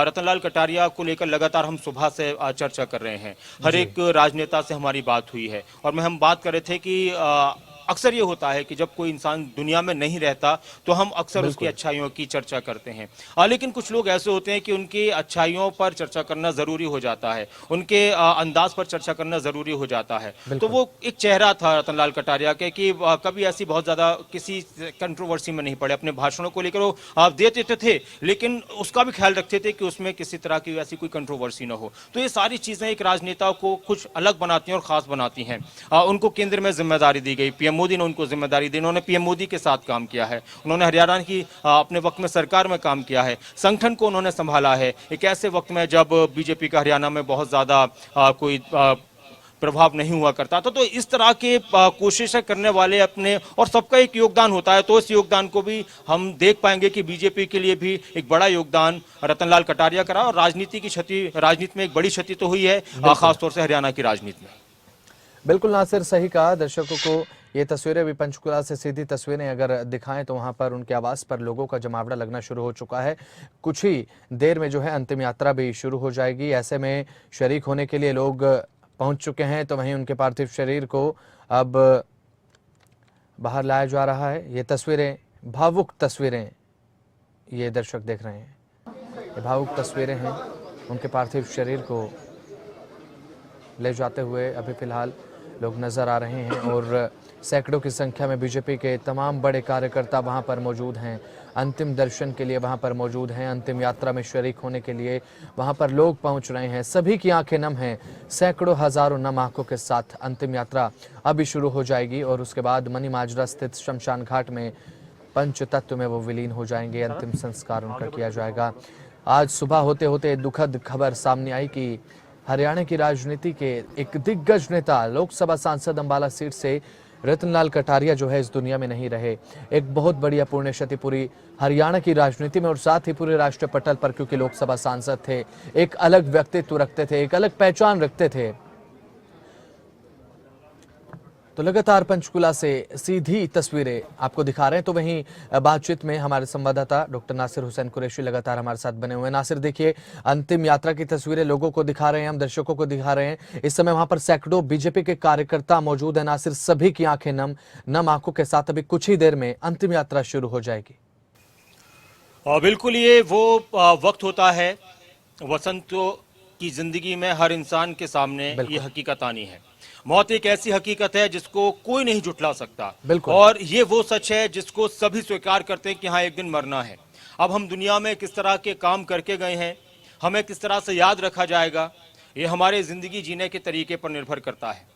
रतनलाल कटारिया को लेकर लगातार हम सुबह से चर्चा कर रहे हैं, हर एक राजनेता से हमारी बात हुई है। और हम बात कर रहे थे कि अक्सर ये होता है कि जब कोई इंसान दुनिया में नहीं रहता तो हम अक्सर उसकी अच्छाइयों की चर्चा करते हैं, लेकिन कुछ लोग ऐसे होते हैं कि उनकी अच्छाइयों पर चर्चा करना जरूरी हो जाता है, उनके अंदाज पर चर्चा करना जरूरी हो जाता है। तो वो एक चेहरा था रतनलाल कटारिया के कि कभी ऐसी बहुत ज्यादा किसी कंट्रोवर्सी में नहीं पड़े। अपने भाषणों को लेकर वो देते थे, लेकिन उसका भी ख्याल रखते थे कि उसमें किसी तरह की ऐसी कोई कंट्रोवर्सी ना हो। तो ये सारी चीजें एक राजनेता को कुछ अलग बनाती हैं और खास बनाती हैं। उनको केंद्र में जिम्मेदारी दी गई, पीएम मोदी ने उनको जिम्मेदारी दी, उन्होंने पीएम मोदी के साथ काम किया है, उन्होंने हरियाणा की अपने वक्त में सरकार में काम किया है, संगठन को उन्होंने संभाला है एक ऐसे वक्त में जब बीजेपी का हरियाणा में बहुत ज्यादा कोई प्रभाव नहीं हुआ करता था। तो इस तरह के कोशिशें करने वाले अपने, और सबका एक योगदान होता है, तो इस योगदान को भी हम देख पाएंगे कि बीजेपी के लिए भी एक बड़ा योगदान रतनलाल कटारिया करा। और राजनीति की क्षति, राजनीति में एक बड़ी क्षति तो हुई है, खासतौर से हरियाणा की राजनीति में।
बिल्कुल नासिर, सही कहा। दर्शकों को ये तस्वीरें भी पंचकुला से सीधी तस्वीरें अगर दिखाएं तो वहां पर उनके आवास पर लोगों का जमावड़ा लगना शुरू हो चुका है। कुछ ही देर में जो है अंतिम यात्रा भी शुरू हो जाएगी। ऐसे में शरीक होने के लिए लोग पहुंच चुके हैं, तो वहीं उनके पार्थिव शरीर को अब बाहर लाया जा रहा है। ये तस्वीरें, भावुक तस्वीरें ये दर्शक देख रहे हैं, ये भावुक तस्वीरें हैं। उनके पार्थिव शरीर को ले जाते हुए अभी फिलहाल लोग नजर आ रहे हैं और सैकड़ों की संख्या में बीजेपी के तमाम बड़े कार्यकर्ता वहां पर मौजूद हैं, अंतिम दर्शन के लिए वहां पर मौजूद हैं, अंतिम यात्रा में शरीक होने के लिए वहां पर लोग पहुंच रहे हैं। सभी की आंखें नम हैं, सैकड़ों हजारों नम आंखों के साथ अंतिम यात्रा अभी शुरू हो जाएगी और उसके बाद मनी माजरा स्थित शमशान घाट में पंच तत्व में वो विलीन हो जाएंगे। अंतिम संस्कार उनका किया जाएगा। आज सुबह होते होते दुखद खबर सामने आई कि हरियाणा की राजनीति के एक दिग्गज नेता, लोकसभा सांसद अंबाला सीट से रतनलाल कटारिया जो है इस दुनिया में नहीं रहे। एक बहुत बड़ी अपूर्ण क्षति पूरी हरियाणा की राजनीति में और साथ ही पूरे राष्ट्रीय पटल पर, क्योंकि लोकसभा सांसद थे, एक अलग व्यक्तित्व रखते थे, एक अलग पहचान रखते थे। तो लगातार पंचकुला से सीधी तस्वीरें आपको दिखा रहे हैं। तो वहीं बातचीत में हमारे संवाददाता डॉक्टर नासिर हुसैन कुरैशी लगातार हमारे साथ बने हुए हैं। नासिर, देखिए, अंतिम यात्रा की तस्वीरें लोगों को दिखा रहे हैं, हम दर्शकों को दिखा रहे हैं। इस समय वहां पर सैकड़ों बीजेपी के कार्यकर्ता मौजूद हैं। नासिर, सभी की आंखें नम आंखों के साथ अभी कुछ ही देर में अंतिम यात्रा शुरू हो जाएगी।
बिल्कुल, ये वो वक्त होता है वसंत की जिंदगी में हर इंसान के सामने ये हकीकत आनी है। मौत एक ऐसी हकीकत है जिसको कोई नहीं जुटला सकता, और ये वो सच है जिसको सभी स्वीकार करते हैं कि हाँ, एक दिन मरना है। अब हम दुनिया में किस तरह के काम करके गए हैं, हमें किस तरह से याद रखा जाएगा, ये हमारे जिंदगी जीने के तरीके पर निर्भर करता है।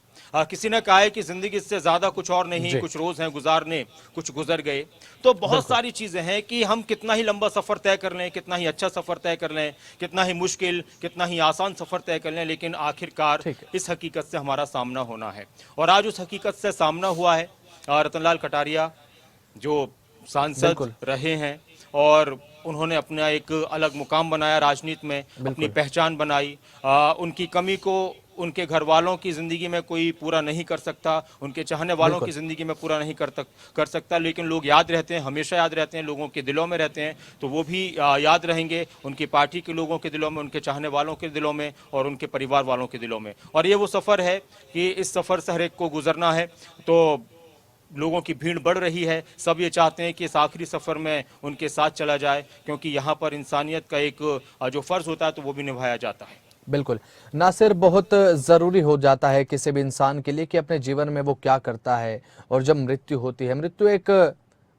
किसी ने कहा है कि जिंदगी से ज्यादा कुछ और नहीं, कुछ रोज हैं गुजारने, कुछ गुजर गए। तो बहुत सारी चीजें हैं कि हम कितना ही लंबा सफर तय कर लें, कितना ही अच्छा सफर तय कर लें, कितना ही मुश्किल, कितना ही आसान सफर तय कर लें, लेकिन आखिरकार इस हकीकत से हमारा सामना होना है। और आज उस हकीकत से सामना हुआ है। रतनलाल कटारिया जो सांसद रहे हैं और उन्होंने अपना एक अलग मुकाम बनाया राजनीति में, अपनी पहचान बनाई। उनकी कमी को उनके घर वालों की जिंदगी में कोई पूरा नहीं कर सकता, उनके चाहने वालों की जिंदगी में पूरा नहीं कर सकता, लेकिन लोग याद रहते हैं, हमेशा याद रहते हैं, लोगों के दिलों में रहते हैं। तो वो भी याद रहेंगे उनकी पार्टी के लोगों के दिलों में, उनके चाहने वालों के दिलों में और उनके परिवार वालों के दिलों में। और ये वो सफ़र है कि इस सफ़र से हर एक को गुजरना है। तो लोगों की भीड़ बढ़ रही है, सब ये चाहते हैं कि इस आखिरी सफ़र में उनके साथ चला जाए, क्योंकि यहाँ पर इंसानियत का एक जो फ़र्ज़ होता है तो वो भी निभाया जाता है।
बिल्कुल नासिर, बहुत ज़रूरी हो जाता है किसी भी इंसान के लिए कि अपने जीवन में वो क्या करता है, और जब मृत्यु होती है, मृत्यु एक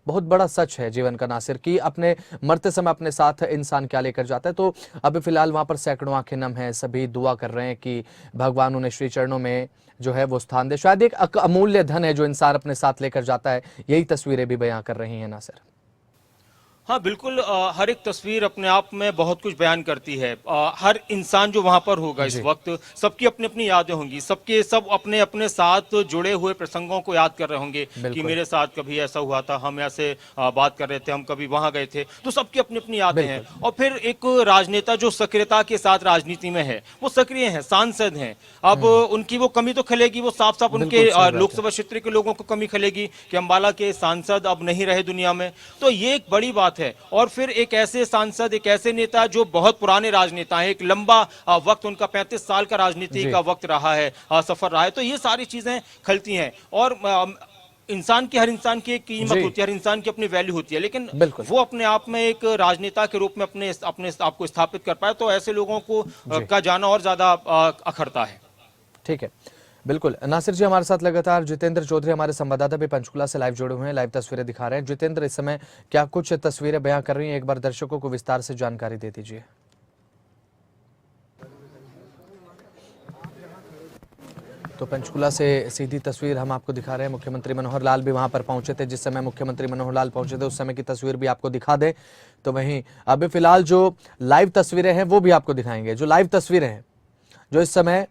बहुत बड़ा सच है जीवन का नासिर, कि अपने मरते समय अपने साथ इंसान क्या लेकर जाता है। तो अभी फिलहाल वहां पर सैकड़ों आंखें नम हैं, सभी दुआ कर रहे हैं कि भगवान उन्हें श्री चरणों में जो है वो स्थान दे। शायद एक अमूल्य धन है जो इंसान अपने साथ लेकर जाता है, यही तस्वीरें भी बयां कर रही हैं नासिर।
हाँ बिल्कुल, हर एक तस्वीर अपने आप में बहुत कुछ बयान करती है। हर इंसान जो वहां पर होगा इस वक्त, सबकी अपनी अपनी यादें होंगी, सब अपने अपने साथ जुड़े हुए प्रसंगों को याद कर रहे होंगे कि मेरे साथ कभी ऐसा हुआ था, हम ऐसे बात कर रहे थे, हम कभी वहां गए थे। तो सबकी अपनी अपनी यादें हैं। और फिर एक राजनेता जो सक्रियता के साथ राजनीति में है, वो सक्रिय है, सांसद हैं। अब उनकी वो कमी तो खलेगी, वो साफ साफ उनके लोकसभा क्षेत्र के लोगों को कमी खलेगी कि अम्बाला के सांसद अब नहीं रहे दुनिया में। तो ये एक बड़ी बात है। और फिर एक ऐसे सांसद, एक ऐसे नेता जो बहुत पुराने राजनेता हैं, एक लंबा वक्त उनका 35 साल का राजनीति का वक्त रहा है, सफर रहा है। तो ये सारी चीजें खलती हैं। और इंसान की, हर इंसान की एक कीमत होती है, हर इंसान की अपनी वैल्यू होती है, लेकिन वो अपने आप में एक राजनेता के रूप में अपने आप को स्थापित कर पाए, तो ऐसे लोगों को का जाना और ज्यादा अखरता है।
ठीक है, बिल्कुल नासिर जी, हमारे साथ लगातार जितेंद्र चौधरी हमारे संवाददाता भी पंचकुला से लाइव जुड़े हुए हैं, लाइव तस्वीरें दिखा रहे हैं। जितेंद्र, इस समय क्या कुछ तस्वीरें बयां कर रही हैं, एक बार दर्शकों को विस्तार से जानकारी दे दीजिए। तो पंचकुला से सीधी तस्वीर हम आपको दिखा रहे हैं। मुख्यमंत्री मनोहर लाल भी वहां पर पहुंचे थे, जिस समय मुख्यमंत्री मनोहर लाल पहुंचे थे उस समय की तस्वीर भी आपको दिखा दें। तो वहीं अभी फिलहाल जो लाइव तस्वीरें हैं वो भी आपको दिखाएंगे। जो लाइव तस्वीरें हैं, जो इस समय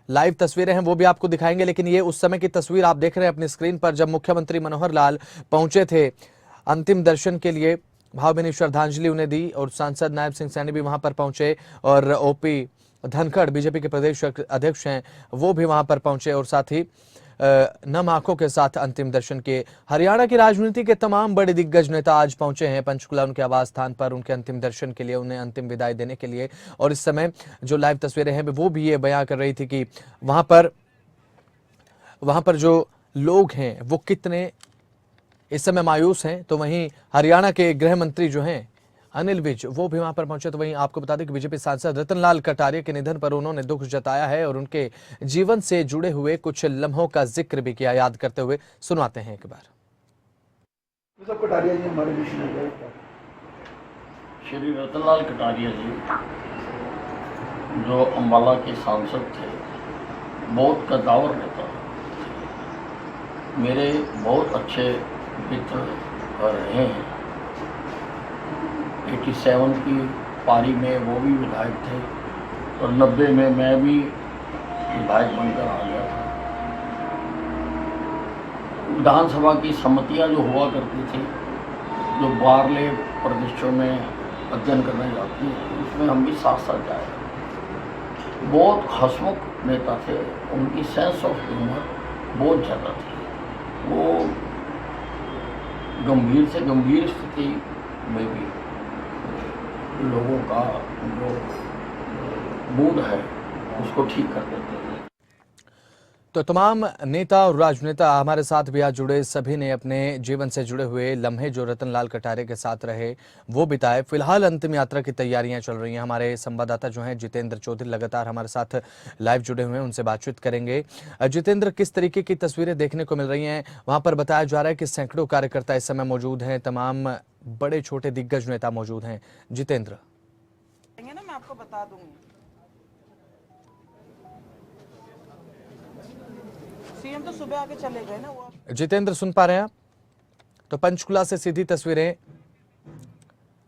लाइव तस्वीरें हैं वो भी आपको दिखाएंगे, लेकिन ये उस समय की तस्वीर आप देख रहे हैं अपनी स्क्रीन पर, जब मुख्यमंत्री मनोहर लाल पहुंचे थे अंतिम दर्शन के लिए, भावभीनी श्रद्धांजलि उन्हें दी। और सांसद नायब सिंह सैनी भी वहां पर पहुंचे, और ओपी धनखड़ बीजेपी के प्रदेश अध्यक्ष हैं वो भी वहां पर पहुंचे, और साथ ही नम आंखों के साथ अंतिम दर्शन किए। हरियाणा की राजनीति के तमाम बड़े दिग्गज नेता आज पहुंचे हैं पंचकुला उनके आवास स्थान पर उनके अंतिम दर्शन के लिए, उन्हें अंतिम विदाई देने के लिए। और इस समय जो लाइव तस्वीरें हैं वो भी ये बयां कर रही थी कि वहां पर जो लोग हैं वो कितने इस समय मायूस हैं। तो वहीं हरियाणा के गृह मंत्री जो हैं अनिल विज वो भी वहां पर पहुंचे। तो वहीं आपको बता दें कि बीजेपी सांसद रतनलाल कटारिया के निधन पर उन्होंने दुख जताया है और उनके जीवन से जुड़े हुए कुछ लम्हों का जिक्र भी किया। याद करते हुए सुनवाते हैं एक बार।
कटारिया जी हमारे बीच में गए, श्री रतनलाल कटारिया जी जो अम्बाला के सांसद थे, बहुत कद्दावर नेता, मेरे बहुत अच्छे मित्र रहे हैं। 87 की पारी में वो भी विधायक थे और 90 में मैं भी विधायक बनकर आ गया था। विधानसभा की समितियां जो हुआ करती थी, जो बाहरले प्रदेशों में अध्ययन करने जाती है, उसमें हम भी साथ साथ जाए। बहुत हंसमुख नेता थे, उनकी सेंस ऑफ ह्यूमर बहुत ज़्यादा थी। वो गंभीर से गंभीर स्थिति में भी लोगों का जो मूड है उसको ठीक कर देते थे।
तो तमाम नेता और राजनेता हमारे साथ भी आज जुड़े, सभी ने अपने जीवन से जुड़े हुए लम्हे जो रतनलाल कटारिया के साथ रहे वो बिताए। फिलहाल अंतिम यात्रा की तैयारियां चल रही हैं। हमारे संवाददाता जो हैं जितेंद्र चौधरी लगातार हमारे साथ लाइव जुड़े हुए हैं, उनसे बातचीत करेंगे। जितेंद्र, किस तरीके की तस्वीरें देखने को मिल रही हैं? वहां पर बताया जा रहा है कि सैकड़ों कार्यकर्ता इस समय मौजूद हैं, तमाम बड़े छोटे दिग्गज नेता मौजूद हैं। जितेंद्र,
मैं आपको बता दूंगी। सीएम तो सुबह आके चले गए ना वो।
जितेंद्र सुन पा रहे हैं आप? तो पंचकुला से सीधी तस्वीरें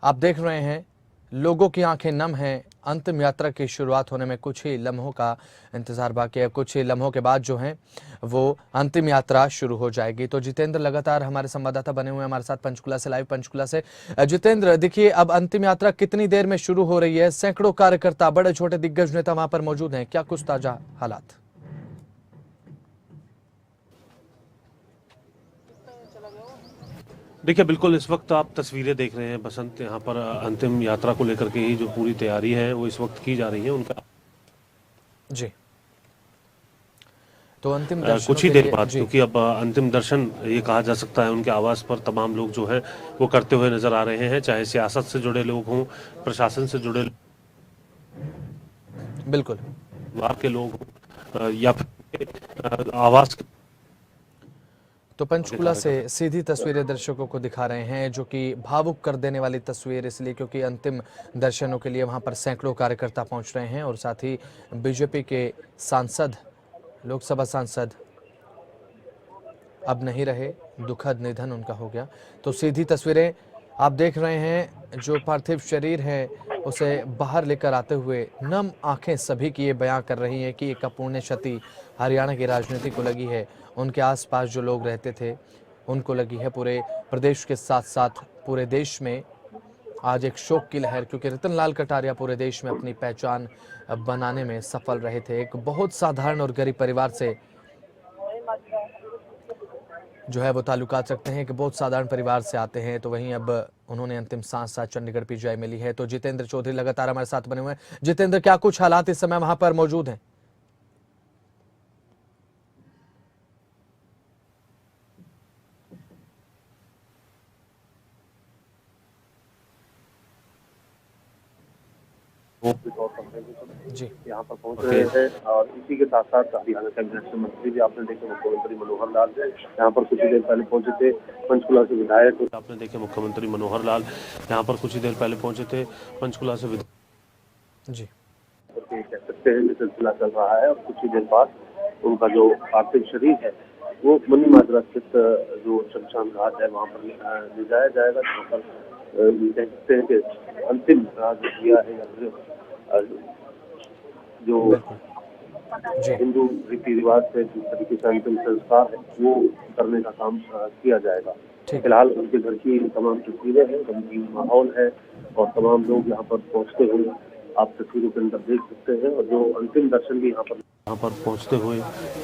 आप देख रहे हैं। लोगों की आंखें नम हैं। अंतिम यात्रा की शुरुआत होने में कुछ ही लम्हों का इंतजार बाकी है। कुछ ही लम्हों के बाद जो है वो अंतिम यात्रा शुरू हो जाएगी। तो जितेंद्र लगातार हमारे संवाददाता बने हुए हैं हमारे साथ पंचकुला से, लाइव पंचकुला से। जितेंद्र, देखिए अब अंतिम यात्रा कितनी देर में शुरू हो रही है? सैकड़ों कार्यकर्ता, बड़े छोटे दिग्गज नेता वहां पर मौजूद हैं, क्या कुछ ताजा हालात?
देखिए, बिल्कुल इस वक्त आप तस्वीरें देख रहे हैं बसंत, यहाँ पर अंतिम यात्रा को लेकर के ही जो पूरी तैयारी है वो इस वक्त की जा रही है उनका।
जी, तो अंतिम दर्शन
कुछ ही देर बाद, क्योंकि अब अंतिम दर्शन ये कहा जा सकता है उनके आवास पर तमाम लोग जो हैं वो करते हुए नजर आ रहे हैं, चाहे सियासत से जुड़े लोग हों, प्रशासन से जुड़े
बिल्कुल
विभाग के लोग हों या फिर आवास।
तो पंचकुला से सीधी तस्वीरें दर्शकों को दिखा रहे हैं, जो कि भावुक कर देने वाली तस्वीर इसलिए क्योंकि अंतिम दर्शनों के लिए वहां पर सैकड़ों कार्यकर्ता पहुंच रहे हैं और साथ ही बीजेपी के सांसद, लोकसभा सांसद अब नहीं रहे, दुखद निधन उनका हो गया। तो सीधी तस्वीरें आप देख रहे हैं, जो पार्थिव शरीर है उसे बाहर लेकर आते हुए नम आंखें सभी की ये बयां कर रही हैं कि एक अपूर्णीय क्षति हरियाणा की राजनीति को लगी है, उनके आसपास जो लोग रहते थे उनको लगी है। पूरे प्रदेश के साथ साथ पूरे देश में आज एक शोक की लहर, क्योंकि रतनलाल कटारिया पूरे देश में अपनी पहचान बनाने में सफल रहे थे। एक बहुत साधारण और गरीब परिवार से जो है वो ताल्लुकात रखते हैं, कि बहुत साधारण परिवार से आते हैं। तो वहीं अब उन्होंने अंतिम सांस चंडीगढ़ पीजीआई में ली है। तो जितेंद्र चौधरी लगातार हमारे साथ बने हुए हैं। जितेंद्र, क्या कुछ हालात इस समय वहां पर मौजूद हैं?
जी यहाँ पर पहुंच रहे थे और इसी के साथ साथ हरियाणा कैबिनेट के मंत्री भी आपने देखे, मुख्यमंत्री मनोहर लाल यहाँ पर कुछ ही देर पहले पहुंचे थे। पंचकुला से विधायक
आपने देखे मुख्यमंत्री मनोहर लाल यहाँ पर कुछ ही देर पहले पहुंचे थे। पंचकुला से
जी
कह सकते हैं कि सिलसिला चल रहा है और कुछ ही देर बाद उनका जो पार्थिव शरीर है वो मनी माजरा स्थित जो शमशान घाट है वहाँ पर ले जाया जाएगा, जहाँ पर कह सकते हैं कि अंतिम क्रिया है जो हिंदू रीति रिवाज से जिस तरीके से अंतिम संस्कार है वो करने का काम किया जाएगा। फिलहाल उनके घर की तमाम तस्वीरें हैं, गमगीन माहौल है और तमाम लोग यहाँ पर पहुँचते हुए आप तस्वीरों के अंदर देख सकते हैं और जो अंतिम दर्शन भी यहाँ पर
यहाँ पर पहुँचते हुए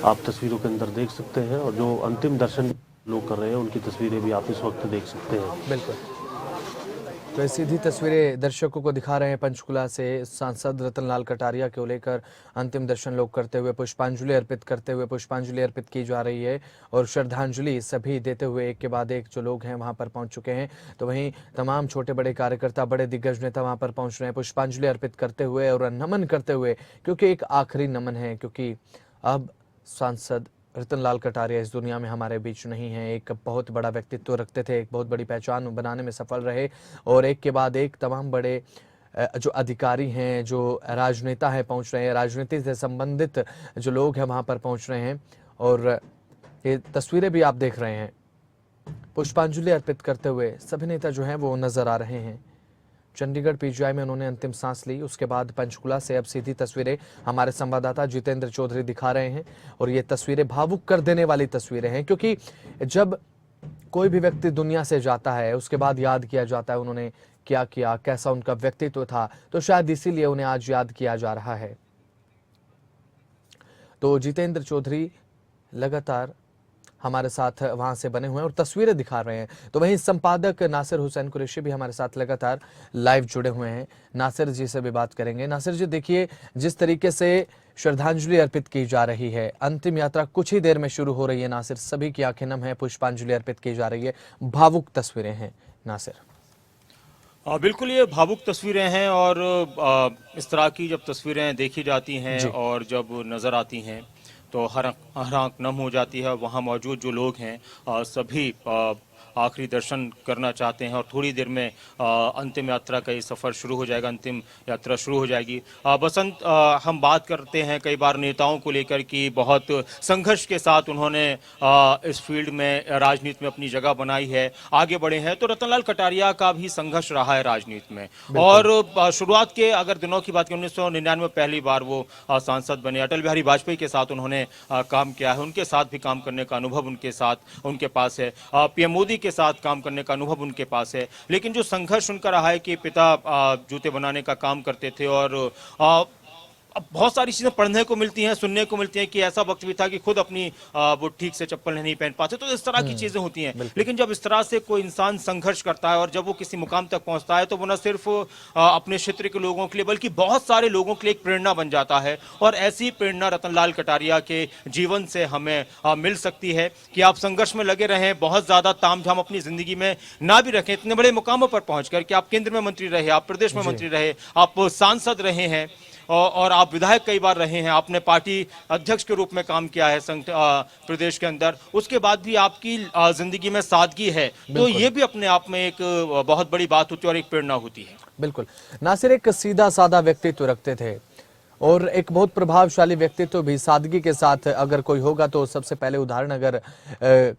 आप तस्वीरों के अंदर देख सकते हैं, और जो अंतिम दर्शन लोग कर रहे हैं उनकी तस्वीरें भी आप इस वक्त देख सकते हैं।
बिल्कुल, तो ये सीधी तस्वीरें दर्शकों को दिखा रहे हैं पंचकुला से सांसद रतनलाल कटारिया को लेकर अंतिम दर्शन लोग करते हुए पुष्पांजलि अर्पित की जा रही है, और श्रद्धांजलि सभी देते हुए एक के बाद एक जो लोग हैं वहां पर पहुंच चुके हैं। तो वहीं तमाम छोटे बड़े कार्यकर्ता, बड़े दिग्गज नेता वहां पर पहुंच रहे हैं पुष्पांजलि अर्पित करते हुए और नमन करते हुए, क्योंकि एक आखिरी नमन है, क्योंकि अब सांसद रतनलाल कटारिया इस दुनिया में हमारे बीच नहीं है। एक बहुत बड़ा व्यक्तित्व रखते थे, एक बहुत बड़ी पहचान बनाने में सफल रहे, और एक के बाद एक तमाम बड़े जो अधिकारी हैं, जो राजनेता हैं पहुंच रहे हैं, राजनीति से संबंधित जो लोग हैं वहां पर पहुंच रहे हैं, और ये तस्वीरें भी आप देख रहे हैं। पुष्पांजलि अर्पित करते हुए सभी नेता जो हैं वो नजर आ रहे हैं। चंडीगढ़ पीजीआई में उन्होंने अंतिम सांस ली, उसके बाद पंचकुला से अब सीधी तस्वीरें हमारे संवाददाता जितेंद्र चौधरी दिखा रहे हैं, और ये तस्वीरें भावुक कर देने वाली तस्वीरें हैं, क्योंकि जब कोई भी व्यक्ति दुनिया से जाता है उसके बाद याद किया जाता है उन्होंने क्या किया, कैसा उनका व्यक्तित्व था, तो शायद इसीलिए उन्हें आज याद किया जा रहा है। तो जितेंद्र चौधरी लगातार हमारे साथ वहां से बने हुए हैं और तस्वीरें दिखा रहे हैं। तो वहीं संपादक नासिर हुसैन कुरैशी भी हमारे साथ लगातार लाइव जुड़े हुए हैं। नासिर जी से भी बात करेंगे। नासिर जी, देखिए जिस तरीके से श्रद्धांजलि अर्पित की जा रही है, अंतिम यात्रा कुछ ही देर में शुरू हो रही है। नासिर, सभी की आंखें नम है, पुष्पांजलि अर्पित की जा रही है, भावुक तस्वीरें हैं। नासिर,
बिल्कुल ये भावुक तस्वीरें हैं, और इस तरह की जब तस्वीरें देखी जाती हैं और जब नज़र आती हैं तो हर आंख नम हो जाती है। वहाँ मौजूद जो लोग हैं सभी आखिरी दर्शन करना चाहते हैं, और थोड़ी देर में अंतिम यात्रा का ये सफ़र शुरू हो जाएगा, अंतिम यात्रा शुरू हो जाएगी। बसंत, हम बात करते हैं कई बार नेताओं को लेकर कि बहुत संघर्ष के साथ उन्होंने इस फील्ड में, राजनीति में अपनी जगह बनाई है, आगे बढ़े हैं। तो रतनलाल कटारिया का भी संघर्ष रहा है राजनीति में, और शुरुआत के अगर दिनों की बात करें, 1999 में पहली बार वो सांसद बने। अटल बिहारी वाजपेयी के साथ उन्होंने काम किया है, उनके साथ भी काम करने का अनुभव उनके पास है। पीएम मोदी के साथ काम करने का अनुभव उनके पास है। लेकिन जो संघर्ष उनका रहा है कि पिता जूते बनाने का काम करते थे, और अब बहुत सारी चीज़ें पढ़ने को मिलती हैं, सुनने को मिलती हैं कि ऐसा वक्त भी था कि खुद अपनी वो ठीक से चप्पल नहीं पहन पाते। तो इस तरह की चीज़ें होती हैं। लेकिन जब इस तरह से कोई इंसान संघर्ष करता है और जब वो किसी मुकाम तक पहुंचता है, तो वो न सिर्फ अपने क्षेत्र के लोगों के लिए बल्कि बहुत सारे लोगों के लिए एक प्रेरणा बन जाता है। और ऐसी प्रेरणा रतनलाल कटारिया के जीवन से हमें मिल सकती है कि आप संघर्ष में लगे रहें, बहुत ज़्यादा तामझाम अपनी ज़िंदगी में ना भी रखें, इतने बड़े मुकामों पर पहुँच कर कि आप केंद्र में मंत्री रहे, आप प्रदेश में मंत्री रहे, आप सांसद रहे हैं, और आप विधायक कई बार रहे हैं, आपने पार्टी अध्यक्ष के रूप में काम किया है प्रदेश के अंदर, उसके बाद भी आपकी जिंदगी में सादगी है। तो ये भी अपने आप में एक बहुत बड़ी बात होती है और एक प्रेरणा होती है।
बिल्कुल। नासिर एक सीधा साधा व्यक्तित्व रखते थे, और एक बहुत प्रभावशाली व्यक्तित्व भी सादगी के साथ अगर कोई होगा तो सबसे पहले उदाहरण अगर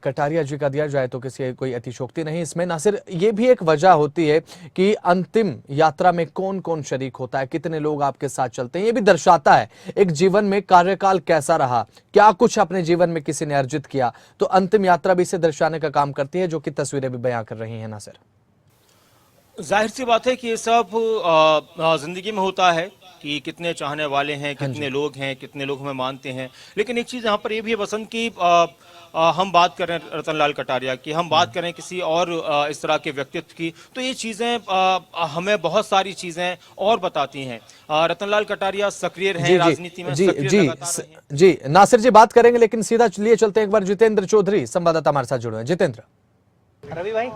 कटारिया जी का दिया जाए तो कोई अतिशोक्ति नहीं इसमें। नासिर, ये भी एक वजह होती है कि अंतिम यात्रा में कौन कौन शरीक होता है, कितने लोग आपके साथ चलते हैं, ये भी दर्शाता है एक जीवन में कार्यकाल कैसा रहा, क्या कुछ अपने जीवन में किसी ने अर्जित किया। तो अंतिम यात्रा भी इसे दर्शाने का काम करती है, जो कि तस्वीरें भी बयां कर रही है। नासिर,
जाहिर सी बात है कि ये सब जिंदगी में होता है कि कितने चाहने वाले हैं, कितने लोग हैं, कितने लोग हमें मानते हैं। लेकिन एक चीज़ यहाँ पर ये भी है बसंत की, हम बात करें रतनलाल कटारिया की, हम बात करें किसी और इस तरह के व्यक्तित्व की, तो ये चीज़ें हमें बहुत सारी चीज़ें और बताती हैं। रतनलाल कटारिया सक्रिय रहे राजनीति में।
जी नासिर जी बात करेंगे, लेकिन सीधा लिए चलते हैं एक बार जितेंद्र चौधरी संवाददाता हमारे साथ जुड़े हैं। जितेंद्र,
रवि भाई,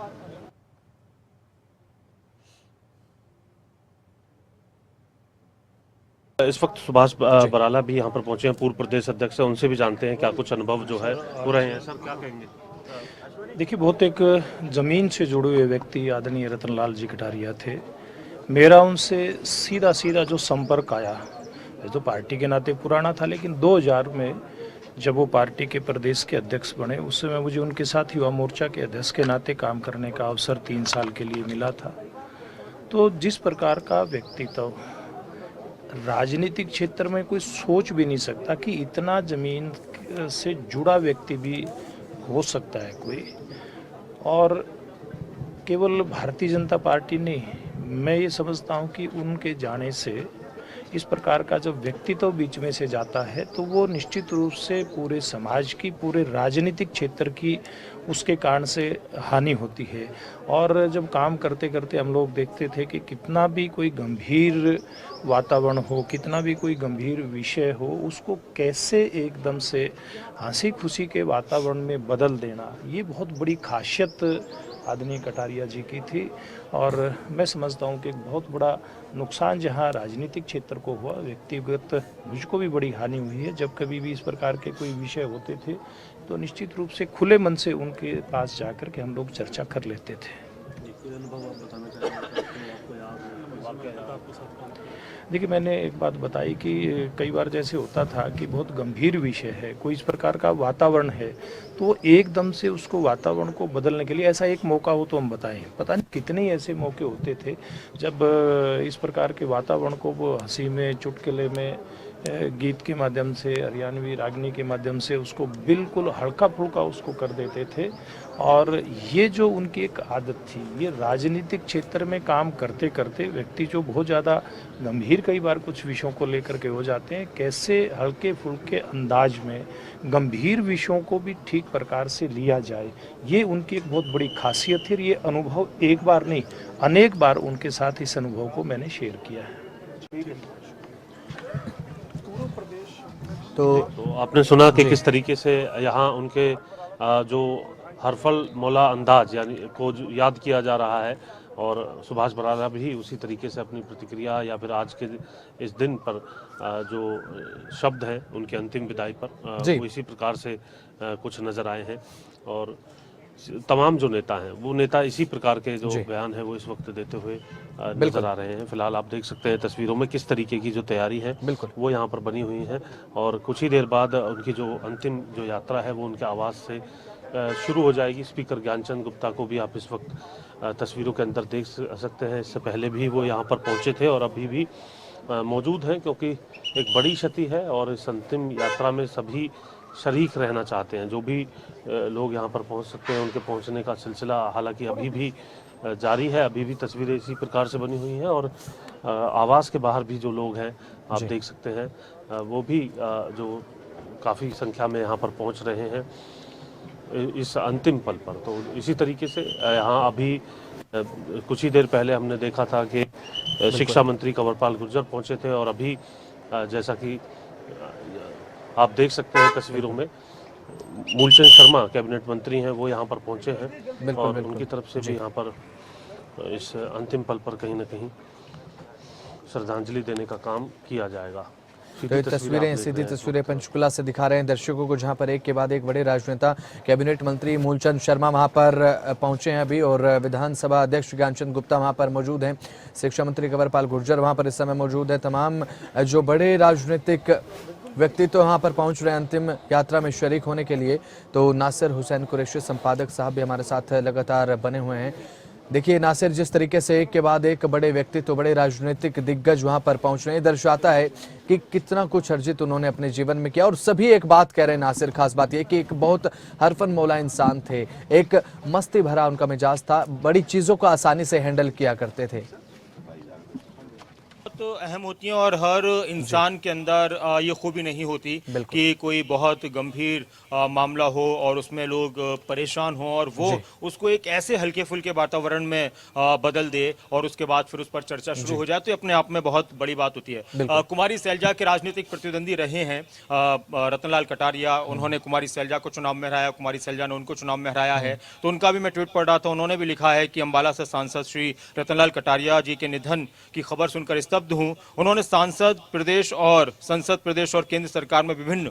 इस वक्त सुभाष बराला भी यहाँ पर पहुंचे हैं, पूर्व प्रदेश अध्यक्ष, उनसे भी जानते हैं क्या कुछ अनुभव जो है हो रहे हैं। सर क्या कहेंगे?
देखिए, बहुत एक ज़मीन से जुड़े हुए व्यक्ति आदरणीय रतनलाल जी कटारिया थे। मेरा उनसे सीधा जो संपर्क आया, तो पार्टी के नाते पुराना था, लेकिन 2000 में जब वो पार्टी के प्रदेश के अध्यक्ष बने, उस समय मुझे उनके साथ युवा मोर्चा के अध्यक्ष के नाते काम करने का अवसर 3 साल के लिए मिला था। तो जिस प्रकार का व्यक्तित्व, राजनीतिक क्षेत्र में कोई सोच भी नहीं सकता कि इतना जमीन से जुड़ा व्यक्ति भी हो सकता है कोई। और केवल भारतीय जनता पार्टी नहीं, मैं ये समझता हूँ कि उनके जाने से इस प्रकार का जब व्यक्तित्व बीच में से जाता है तो वो निश्चित रूप से पूरे समाज की, पूरे राजनीतिक क्षेत्र की उसके कारण से हानि होती है। और जब काम करते करते हम लोग देखते थे कि कितना भी कोई गंभीर वातावरण हो, कितना भी कोई गंभीर विषय हो, उसको कैसे एकदम से हंसी खुशी के वातावरण में बदल देना, ये बहुत बड़ी खासियत आदरणीय कटारिया जी की थी। और मैं समझता हूँ कि एक बहुत बड़ा नुकसान जहाँ राजनीतिक क्षेत्र को हुआ, व्यक्तिगत मुझको भी बड़ी हानि हुई है। जब कभी भी इस प्रकार के कोई विषय होते थे तो निश्चित रूप से खुले मन से उनके पास जाकर के हम लोग चर्चा कर लेते थे। देखिए, मैंने एक बात बताई कि कई बार जैसे होता था कि बहुत गंभीर विषय है, कोई इस प्रकार का वातावरण है, तो एकदम से उसको वातावरण को बदलने के लिए ऐसा एक मौका हो तो हम बताएं। पता नहीं कितने ही ऐसे मौके होते थे जब इस प्रकार के वातावरण को वो हंसी में, चुटकुले में, गीत के माध्यम से, हरियाणवी रागनी के माध्यम से उसको बिल्कुल हल्का फुल्का उसको कर देते थे। और ये जो उनकी एक आदत थी, ये राजनीतिक क्षेत्र में काम करते करते व्यक्ति जो बहुत ज़्यादा गंभीर कई बार कुछ विषयों को लेकर के हो जाते हैं, कैसे हल्के फुल्के अंदाज में गंभीर विषयों को भी ठीक प्रकार से लिया जाए, ये उनकी एक बहुत बड़ी खासियत है। ये अनुभव एक बार नहीं, अनेक बार उनके साथ इस अनुभव को मैंने शेयर किया है।
तो आपने सुना कि किस तरीके से यहाँ उनके जो हरफल मौला अंदाज यानी को याद किया जा रहा है, और सुभाष बराला भी उसी तरीके से अपनी प्रतिक्रिया या फिर आज के इस दिन पर जो शब्द हैं उनके अंतिम विदाई पर वो इसी प्रकार से कुछ नज़र आए हैं। और तमाम जो नेता हैं वो नेता इसी प्रकार के जो बयान है वो इस वक्त देते हुए नजर आ रहे हैं। फिलहाल आप देख सकते हैं तस्वीरों में किस तरीके की जो तैयारी है वो यहाँ पर बनी हुई है, और कुछ ही देर बाद उनकी जो अंतिम जो यात्रा है वो उनके आवास से शुरू हो जाएगी। स्पीकर ज्ञानचंद गुप्ता को भी आप इस वक्त तस्वीरों के अंदर देख सकते हैं। इससे पहले भी वो यहाँ पर पहुँचे थे और अभी भी मौजूद हैं, क्योंकि एक बड़ी क्षति है और इस अंतिम यात्रा में सभी शरीक रहना चाहते हैं। जो भी लोग यहाँ पर पहुँच सकते हैं उनके पहुँचने का सिलसिला हालांकि अभी भी जारी है। अभी भी तस्वीरें इसी प्रकार से बनी हुई हैं और आवास के बाहर भी जो लोग हैं आप देख सकते हैं वो भी जो काफ़ी संख्या में यहाँ पर पहुँच रहे हैं इस अंतिम पल पर। तो इसी तरीके से यहाँ अभी कुछ ही देर पहले हमने देखा था कि शिक्षा मंत्री कंवरपाल गुर्जर पहुँचे थे, और अभी जैसा कि आप देख सकते हैं तस्वीरों में मूलचंद शर्मा कैबिनेट मंत्री हैं वो यहाँ पर पहुँचे हैं, और उनकी तरफ से भी यहाँ पर इस अंतिम पल पर कहीं ना कहीं श्रद्धांजलि देने का काम किया जाएगा।
तो ये तस्वीरें, सीधी तस्वीरें पंचकुला से दिखा रहे हैं दर्शकों को, जहां पर एक के बाद एक बड़े राजनेता कैबिनेट मंत्री मूलचंद शर्मा वहां पर पहुंचे हैं अभी, और विधानसभा अध्यक्ष ज्ञानचंद गुप्ता वहां पर मौजूद हैं, शिक्षा मंत्री कंवरपाल गुर्जर वहां पर इस समय मौजूद हैं। तमाम जो बड़े राजनीतिक व्यक्ति तो यहाँ पर पहुंच रहे हैं अंतिम यात्रा में शरीक होने के लिए। तो नासिर हुसैन कुरैशी संपादक साहब भी हमारे साथ लगातार बने हुए हैं। देखिए नासिर, जिस तरीके से एक के बाद एक बड़े व्यक्ति तो बड़े राजनीतिक दिग्गज वहां पर पहुंच रहे हैं, दर्शाता है कि कितना कुछ अर्जित उन्होंने अपने जीवन में किया। और सभी एक बात कह रहे हैं नासिर, खास बात यह कि एक बहुत हरफन मौला इंसान थे, एक मस्ती भरा उनका मिजाज था, बड़ी चीजों को आसानी से हैंडल किया करते थे।
तो अहम होती हैं और हर इंसान के अंदर ये खूबी नहीं होती कि कोई बहुत गंभीर मामला हो और उसमें लोग परेशान हो और वो उसको एक ऐसे हल्के फुल्के वातावरण में बदल दे और उसके बाद फिर उस पर चर्चा शुरू हो जाए, तो अपने आप में बहुत बड़ी बात होती है। कुमारी सैलजा के राजनीतिक प्रतिद्वंदी रहे हैं रतनलाल कटारिया, उन्होंने कुमारी सैलजा को चुनाव में हराया, कुमारी सैलजा ने उनको चुनाव में हराया है। तो उनका भी मैं ट्वीट पढ़ रहा था, उन्होंने भी लिखा है कि अम्बाला से सांसद श्री रतनलाल कटारिया जी के निधन की खबर सुनकर स्तब्ध हूं। उन्होंने सांसद प्रदेश और संसद प्रदेश और केंद्र सरकार में विभिन्न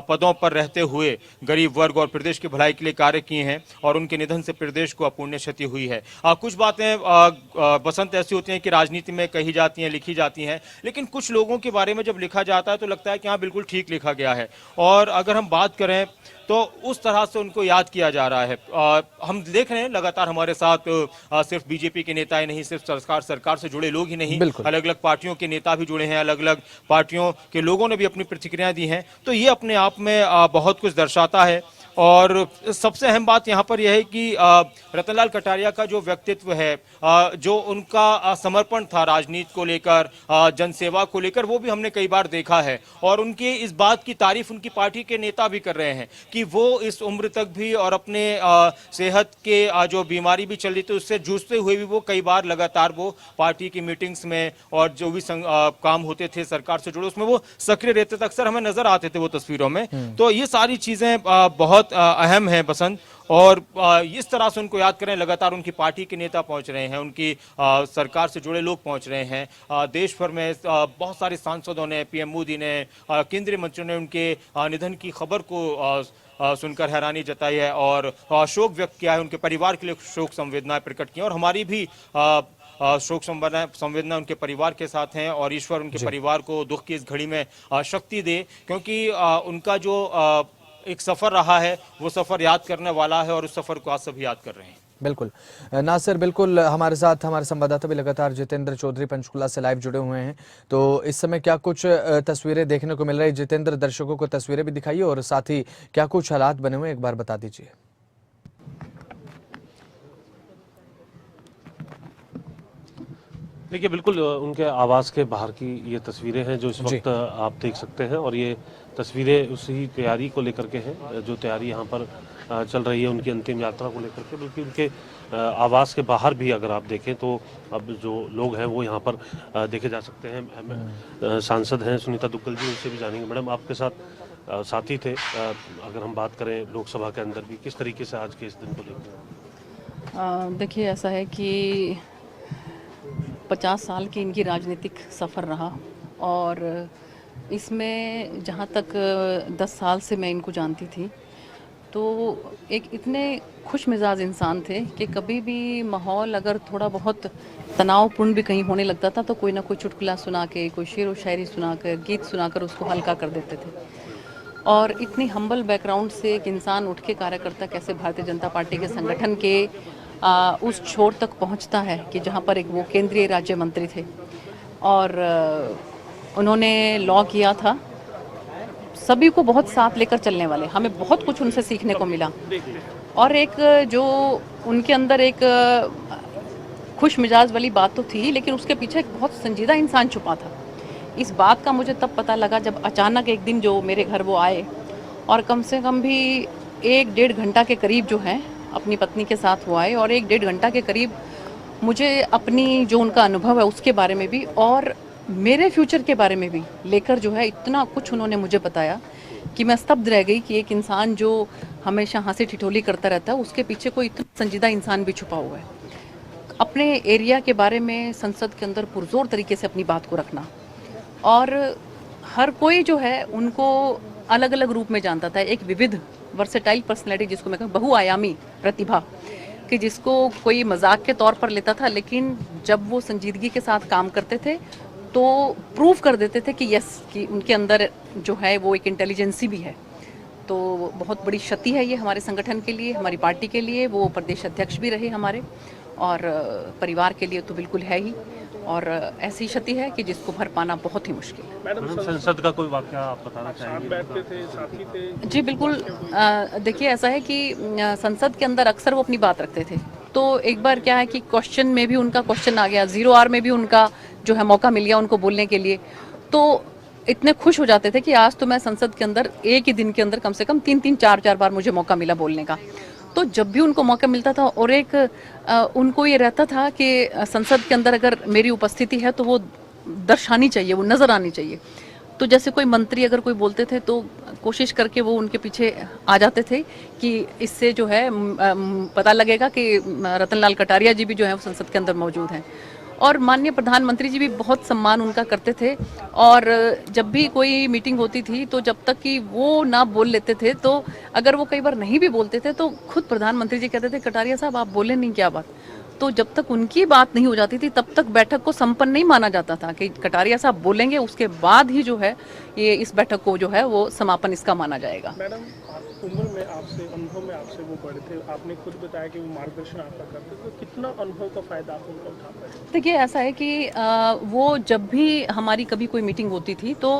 पदों पर रहते हुए गरीब वर्ग और प्रदेश की भलाई के लिए कार्य किए हैं और उनके निधन से प्रदेश को अपूर्णीय क्षति हुई है। कुछ बातें बसंत ऐसी होती हैं कि राजनीति में कही जाती हैं, लिखी जाती हैं, लेकिन कुछ लोगों के बारे में जब लिखा जाता है तो लगता है कि हाँ बिल्कुल ठीक लिखा गया है। और अगर हम बात करें तो उस तरह से उनको याद किया जा रहा है। हम देख रहे हैं लगातार हमारे साथ सिर्फ बीजेपी के नेता ही नहीं, सिर्फ सरकार से जुड़े लोग ही नहीं, अलग अलग पार्टियों के नेता भी जुड़े हैं, अलग अलग पार्टियों के लोगों ने भी अपनी प्रतिक्रियाएं दी हैं। तो ये अपने आप में बहुत कुछ दर्शाता है और सबसे अहम बात यहाँ पर यह है कि रतनलाल कटारिया का जो व्यक्तित्व है, जो उनका समर्पण था राजनीति को लेकर, जनसेवा को लेकर, वो भी हमने कई बार देखा है। और उनकी इस बात की तारीफ उनकी पार्टी के नेता भी कर रहे हैं कि वो इस उम्र तक भी और अपने सेहत के जो बीमारी भी चल रही थी उससे जूझते हुए भी वो कई बार लगातार वो पार्टी की मीटिंग्स में और जो भी काम होते थे सरकार से जुड़े उसमें वो सक्रिय रहते थे, अक्सर हमें नजर आते थे वो तस्वीरों में। तो ये सारी चीजें बहुत अहम है बसंत, और इस तरह से उनको याद करें। लगातार उनकी पार्टी के नेता पहुंच रहे हैं, उनकी सरकार से जुड़े लोग पहुंच रहे हैं। देश भर में बहुत सारे सांसदों ने, पीएम मोदी ने, केंद्रीय मंत्रियों ने उनके निधन की खबर को सुनकर हैरानी जताई है और शोक व्यक्त किया है। उनके परिवार के लिए शोक संवेदनाएं प्रकट की और हमारी भी शोक संवेदना उनके परिवार के साथ हैं, और ईश्वर उनके परिवार को दुख की इस घड़ी में शक्ति दे, क्योंकि उनका जो एक सफर रहा है वो सफर याद करने वाला है, और उस सफर को आज सभी याद कर रहे हैं।
बिल्कुल नासिर, बिल्कुल हमारे साथ हमारे संवाददाता भी लगातार जितेंद्र चौधरी पंचकुला से लाइव जुड़े हुए हैं। तो इस समय क्या कुछ तस्वीरें देखने को मिल रही है? जितेंद्र, दर्शकों को तस्वीरें भी दिखाइए और साथ ही क्या कुछ हालात बने हुए एक बार बता दीजिए।
देखिए, बिल्कुल उनके आवास के बाहर की ये तस्वीरें हैं जो इस वक्त आप देख सकते हैं, और ये तस्वीरें उसी तैयारी को लेकर के हैं जो तैयारी यहाँ पर चल रही है उनकी अंतिम यात्रा को लेकर के। बल्कि उनके आवास के बाहर भी अगर आप देखें तो अब जो लोग हैं वो यहाँ पर देखे जा सकते हैं। सांसद हैं सुनीता दुग्गल जी, उनसे भी जानेंगे। मैडम, आपके साथ साथी थे, अगर हम बात करें लोकसभा के अंदर भी किस तरीके से आज के इस दिन को देखते हैं?
देखिए, ऐसा है कि 50 साल की इनकी राजनीतिक सफ़र रहा, और इसमें जहाँ तक 10 साल से मैं इनको जानती थी तो एक इतने खुश मिजाज इंसान थे कि कभी भी माहौल अगर थोड़ा बहुत तनावपूर्ण भी कहीं होने लगता था तो कोई ना कोई चुटकुला सुना के, कोई शेर व शायरी सुनाकर, गीत सुनाकर उसको हल्का कर देते थे। और इतनी हम्बल बैकग्राउंड से एक इंसान उठ के कार्यकर्ता कैसे भारतीय जनता पार्टी के संगठन के उस छोर तक पहुंचता है कि जहां पर एक वो केंद्रीय राज्य मंत्री थे और उन्होंने लॉ किया था। सभी को बहुत साथ लेकर चलने वाले, हमें बहुत कुछ उनसे सीखने को मिला। और एक जो उनके अंदर एक खुश मिजाज वाली बात तो थी, लेकिन उसके पीछे एक बहुत संजीदा इंसान छुपा था। इस बात का मुझे तब पता लगा जब अचानक एक दिन जो मेरे घर वो आए और कम से कम भी 1-1.5 घंटा के करीब जो है अपनी पत्नी के साथ वो आए, और 1-1.5 घंटा के करीब मुझे अपनी जो उनका अनुभव है उसके बारे में भी और मेरे फ्यूचर के बारे में भी लेकर जो है इतना कुछ उन्होंने मुझे बताया कि मैं स्तब्ध रह गई कि एक इंसान जो हमेशा हंसी ठिठोली करता रहता है उसके पीछे कोई इतना संजीदा इंसान भी छुपा हुआ है। अपने एरिया के बारे में संसद के अंदर पुरजोर तरीके से अपनी बात को रखना, और हर कोई जो है उनको अलग अलग रूप में जानता था। एक विविध वर्सेटाइल पर्सनैलिटी, जिसको मैं कहूँ बहुआयामी प्रतिभा, कि जिसको कोई मजाक के तौर पर लेता था, लेकिन जब वो संजीदगी के साथ काम करते थे तो प्रूव कर देते थे कि यस, कि उनके अंदर जो है वो एक इंटेलिजेंसी भी है। तो बहुत बड़ी क्षति है ये हमारे संगठन के लिए, हमारी पार्टी के लिए। वो प्रदेश अध्यक्ष भी रहे हमारे, और परिवार के लिए तो बिल्कुल है ही, और ऐसी क्षति है कि जिसको भर पाना बहुत ही मुश्किल है।
मैडम, संसद का कोई वाकया आप बताना चाहेंगे?
बैठते थे, साथी थे।
जी बिल्कुल। देखिए, ऐसा है कि संसद के अंदर अक्सर वो अपनी बात रखते थे। तो एक बार क्या है कि क्वेश्चन में भी उनका क्वेश्चन आ गया, 0 आवर में भी उनका जो है मौका मिल गया उनको बोलने के लिए। तो इतने खुश हो जाते थे कि आज तो मैं संसद के अंदर एक ही दिन के अंदर कम से कम 3-3, 4-4 बार मुझे मौका मिला बोलने का। तो जब भी उनको मौका मिलता था, और एक उनको ये रहता था कि संसद के अंदर अगर मेरी उपस्थिति है तो वो दर्शानी चाहिए, वो नज़र आनी चाहिए। तो जैसे कोई मंत्री अगर कोई बोलते थे तो कोशिश करके वो उनके पीछे आ जाते थे कि इससे जो है पता लगेगा कि रतनलाल कटारिया जी भी जो है वो संसद के अंदर मौजूद हैं। और माननीय प्रधानमंत्री जी भी बहुत सम्मान उनका करते थे, और जब भी कोई मीटिंग होती थी तो जब तक कि वो ना बोल लेते थे, तो अगर वो कई बार नहीं भी बोलते थे तो खुद प्रधानमंत्री जी कहते थे कटारिया साहब आप बोले नहीं, क्या बात। तो जब तक उनकी बात नहीं हो जाती थी तब तक बैठक को संपन्न नहीं माना जाता था कि कटारिया साहब बोलेंगे, उसके बाद ही जो है ये इस बैठक को जो है वो समापन इसका माना जाएगा।
मैडम, उम्र में आपसे, अनुभव में आपसे वो बड़े थे, आपने खुद बताया कि वो मार्गदर्शन आपका करते, तो कितना अनुभव का फायदा आप उनका उठा पाए?
देखिए, ऐसा है कि वो जब भी हमारी कभी कोई मीटिंग होती थी तो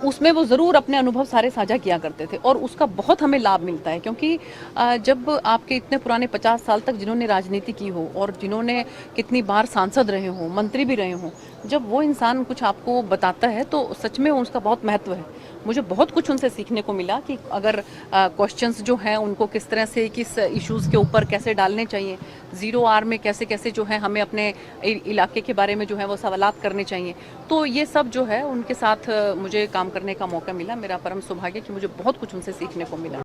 उसमें वो ज़रूर अपने अनुभव सारे साझा किया करते थे और उसका बहुत हमें लाभ मिलता है, क्योंकि जब आपके इतने पुराने 50 साल तक जिन्होंने राजनीति की हो और जिन्होंने कितनी बार सांसद रहे हों, मंत्री भी रहे हों, जब वो इंसान कुछ आपको बताता है तो सच में उसका बहुत महत्व है। मुझे बहुत कुछ उनसे सीखने को मिला कि अगर क्वेश्चंस जो हैं उनको किस तरह से, किस इश्यूज़ के ऊपर कैसे डालने चाहिए, 0R में कैसे कैसे जो है हमें अपने इलाके के बारे में जो है वो सवालात करने चाहिए। तो ये सब जो है उनके साथ मुझे काम करने का मौका मिला। मेरा परम सौभाग्य कि मुझे बहुत कुछ उनसे सीखने को मिला।